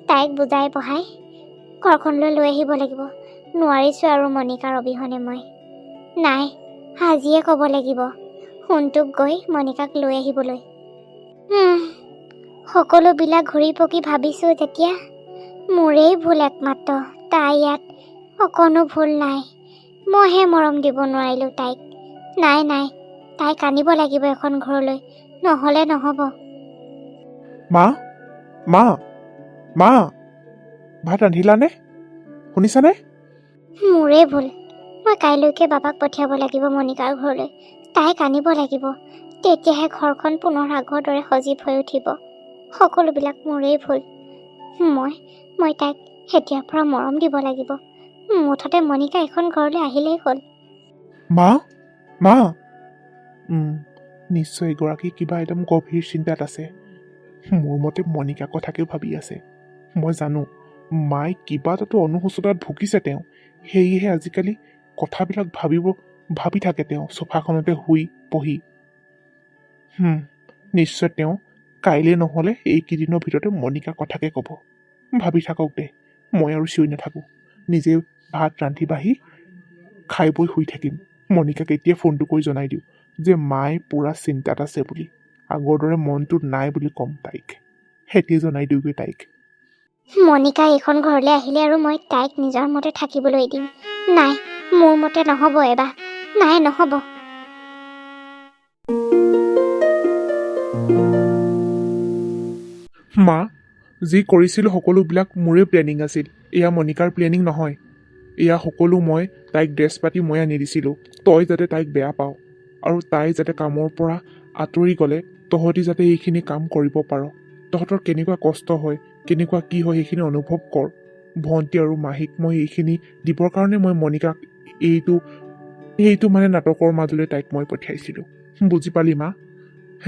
তাইক বুজাই বঢ়াই ঘৰখনলৈ লৈ আহিব লাগিব। নোৱাৰিছোঁ আৰু মণিকাৰ অবিহনে মই। নাই, আজিয়ে ক'ব লাগিব সোণটোক গৈ মণিকাক লৈ আহিবলৈ। সকলোবিলাক ঘূৰি পকি ভাবিছোঁ যেতিয়া মোৰেই ভুল একমাত্ৰ। তাই ইয়াত অকণো ভুল নাই, মইহে মৰম দিব নোৱাৰিলোঁ তাইক। নাই, তাইক আনিব লাগিব এখন ঘৰলৈ, নহ'লে নহ'ব। মা, মা, মা, ভাত ৰান্ধিলানে? শুনিছানে? মোৰেই ভুল। মই কাইলৈকে বাবাক পঠিয়াব লাগিব মণিকাৰ ঘৰলৈ। তাইক আনিব লাগিব, তেতিয়াহে ঘৰখন পুনৰ আগৰ দৰে সজীৱ হৈ উঠিব। সকলোবিলাক মোৰেই ভুল। মই তাইক এতিয়াৰ পৰা মৰম দিব লাগিব। মুঠতে মণিকা এখন ঘৰলৈ আহিলেই হ'ল। মা, নিশ্চয় এগৰাকী কিবা একদম গভীৰ চিন্তাত আছে। মোৰ মতে মণিকা কথাকেও ভাবি আছে। মই জানো মায়ে কিবা এটাতো অনুশোচনাত ভুগিছে তেওঁ, সেয়েহে আজিকালি কথাবিলাক ভাবি থাকে তেওঁ চোফাখনতে শুই বহি। নিশ্চয় তেওঁ কাইলৈ নহ'লে এইকেইদিনৰ ভিতৰতে মণিকা কথাকে ক'ব। ভাবি থাকক দে, মই আৰু চিঞৰি নাথাকোঁ। নিজে ভাত ৰান্ধি বাঢ়ি খাই বৈ শুই থাকিম। মণিকাক এতিয়া ফোনটো কৰি জনাই দিওঁ যে মায়ে পূৰা চিন্তাত আছে বুলি, আগৰ দৰে মনটো নাই বুলি ক'ম তাইক। সেইটোৱে জনাই দিওঁগৈ তাইক। মণিকা এইখন ঘৰলৈ আহিলে আৰু মই তাইক নিজৰ মতে থাকিবলৈ দিম। নাই, মোৰ মতে নহ'ব এবাৰ। নাই, নহ'ব। মা, যি কৰিছিলোঁ সকলোবিলাক মোৰে প্লেনিং আছিল। এয়া মণিকাৰ প্লেনিং নহয়। এয়া সকলো মই তাইক ড্ৰেছ পাতি মই আনি দিছিলোঁ, তই যাতে তাইক বেয়া পাৱ আৰু তাই যাতে কামৰ পৰা আঁতৰি গ'লে তহঁতি যাতে এইখিনি কাম কৰিব পাৰ। তহঁতৰ কেনেকুৱা কষ্ট হয়, কেনেকুৱা কি হয় সেইখিনি অনুভৱ কৰ। ভণ্টি আৰু মাহীক মই এইখিনি দিবৰ কাৰণে মই মণিকাক এইটো মানে নাটকৰ মাজলৈ তাইক মই পঠিয়াইছিলোঁ। বুজি পালি মা?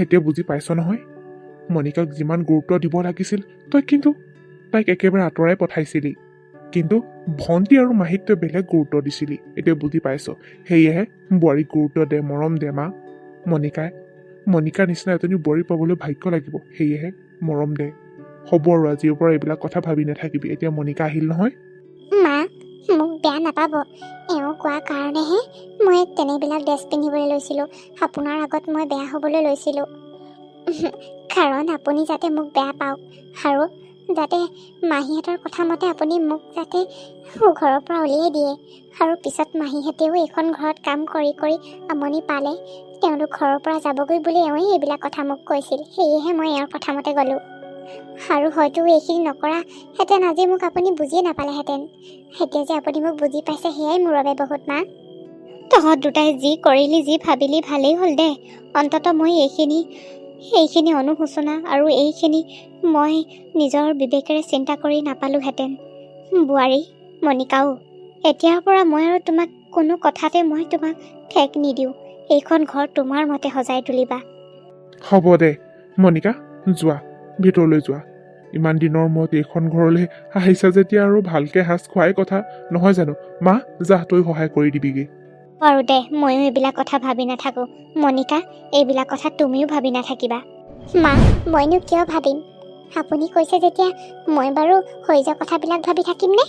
এতিয়া বুজি পাইছ নহয়? মণিকাক যিমান গুৰুত্ব দিব লাগিছিল তই কিন্তু তাইক একেবাৰে আঁতৰাই পঠাইছিলি। কিন্তু ভণ্টি আৰু মাহীক তই বেলেগ গুৰুত্ব দিছিলি। এতিয়া বুজি পাইছ। সেয়েহে বোৱাৰীক গুৰুত্ব দে, মৰম দে মা। মণিকাৰ নিচিনা এজনী বোৱাৰী পাবলৈ ভাগ্য লাগিব, সেয়েহে মৰম দে। হ'ব আৰু আজিৰ পৰা এইবিলাক কথা ভাবি নাথাকিবি। এতিয়া মণিকা আহিল নহয়। মা, মোক বেয়া নাপাব। এওঁ কোৱা কাৰণেহে মই তেনেবিলাক ড্ৰেছ পিন্ধিবলৈ লৈছিলোঁ। আপোনাৰ আগত মই বেয়া হ'বলৈ লৈছিলোঁ। কাৰণ আপুনি যাতে মোক বেয়া পাওক আৰু যাতে মাহীহঁতৰ কথা মতে আপুনি মোক যাতে ঘৰৰ পৰা উলিয়াই দিয়ে। আৰু পিছত মাহীহঁতেও এইখন ঘৰত কাম কৰি আমনি পালে তেওঁলোক ঘৰৰ পৰা যাবগৈ বুলি এওঁই এইবিলাক কথা মোক কৈছিল। সেয়েহে মই এওঁৰ কথা মতে গ'লোঁ। আৰু হয়তো এইখিনি নকৰাহেঁতেন আজি মোক আপুনি বুজিয়ে নাপালেহেঁতেন। এতিয়া যে আপুনি মোক বুজি পাইছে সেয়াই মোৰ বাবে বহুত, মা। তহঁত দুটাই যি কৰিলি যি ভাবিলি ভালেই হ'ল দে। অন্ততঃ মই এইখিনি অনুশোচনা আৰু এইখিনি মই নিজৰ বিবেকেৰে চিন্তা কৰি নাপালোহেঁতেন। বোৱাৰী, মণিকাও, এতিয়াৰ পৰা মই আৰু তোমাক কোনো কথাতে মই তোমাক ঠেক নিদিওঁ। এইখন ঘৰ তোমাৰ মতে সজাই তুলিবা। হ'ব দে মণিকা, যোৱা ভিতৰলৈ যোৱা। ইমান দিনৰ মূৰত এইখন ঘৰলৈ আহিছা যেতিয়া আৰু ভালকে সাজ খোৱাই কথা নহয় জানো? মা, যা তই সহায় কৰি দিবিগে। বাৰু দে, ময়ো এইবিলাক কথা ভাবি নাথাকোঁ। মণিকা, এইবিলাক কথা তুমিও ভাবি নাথাকিবা। মা, মইনো কিয় ভাবিম? আপুনি কৈছে যেতিয়া মই বাৰু হৈ যোৱা কথাবিলাক ভাবি থাকিম নে?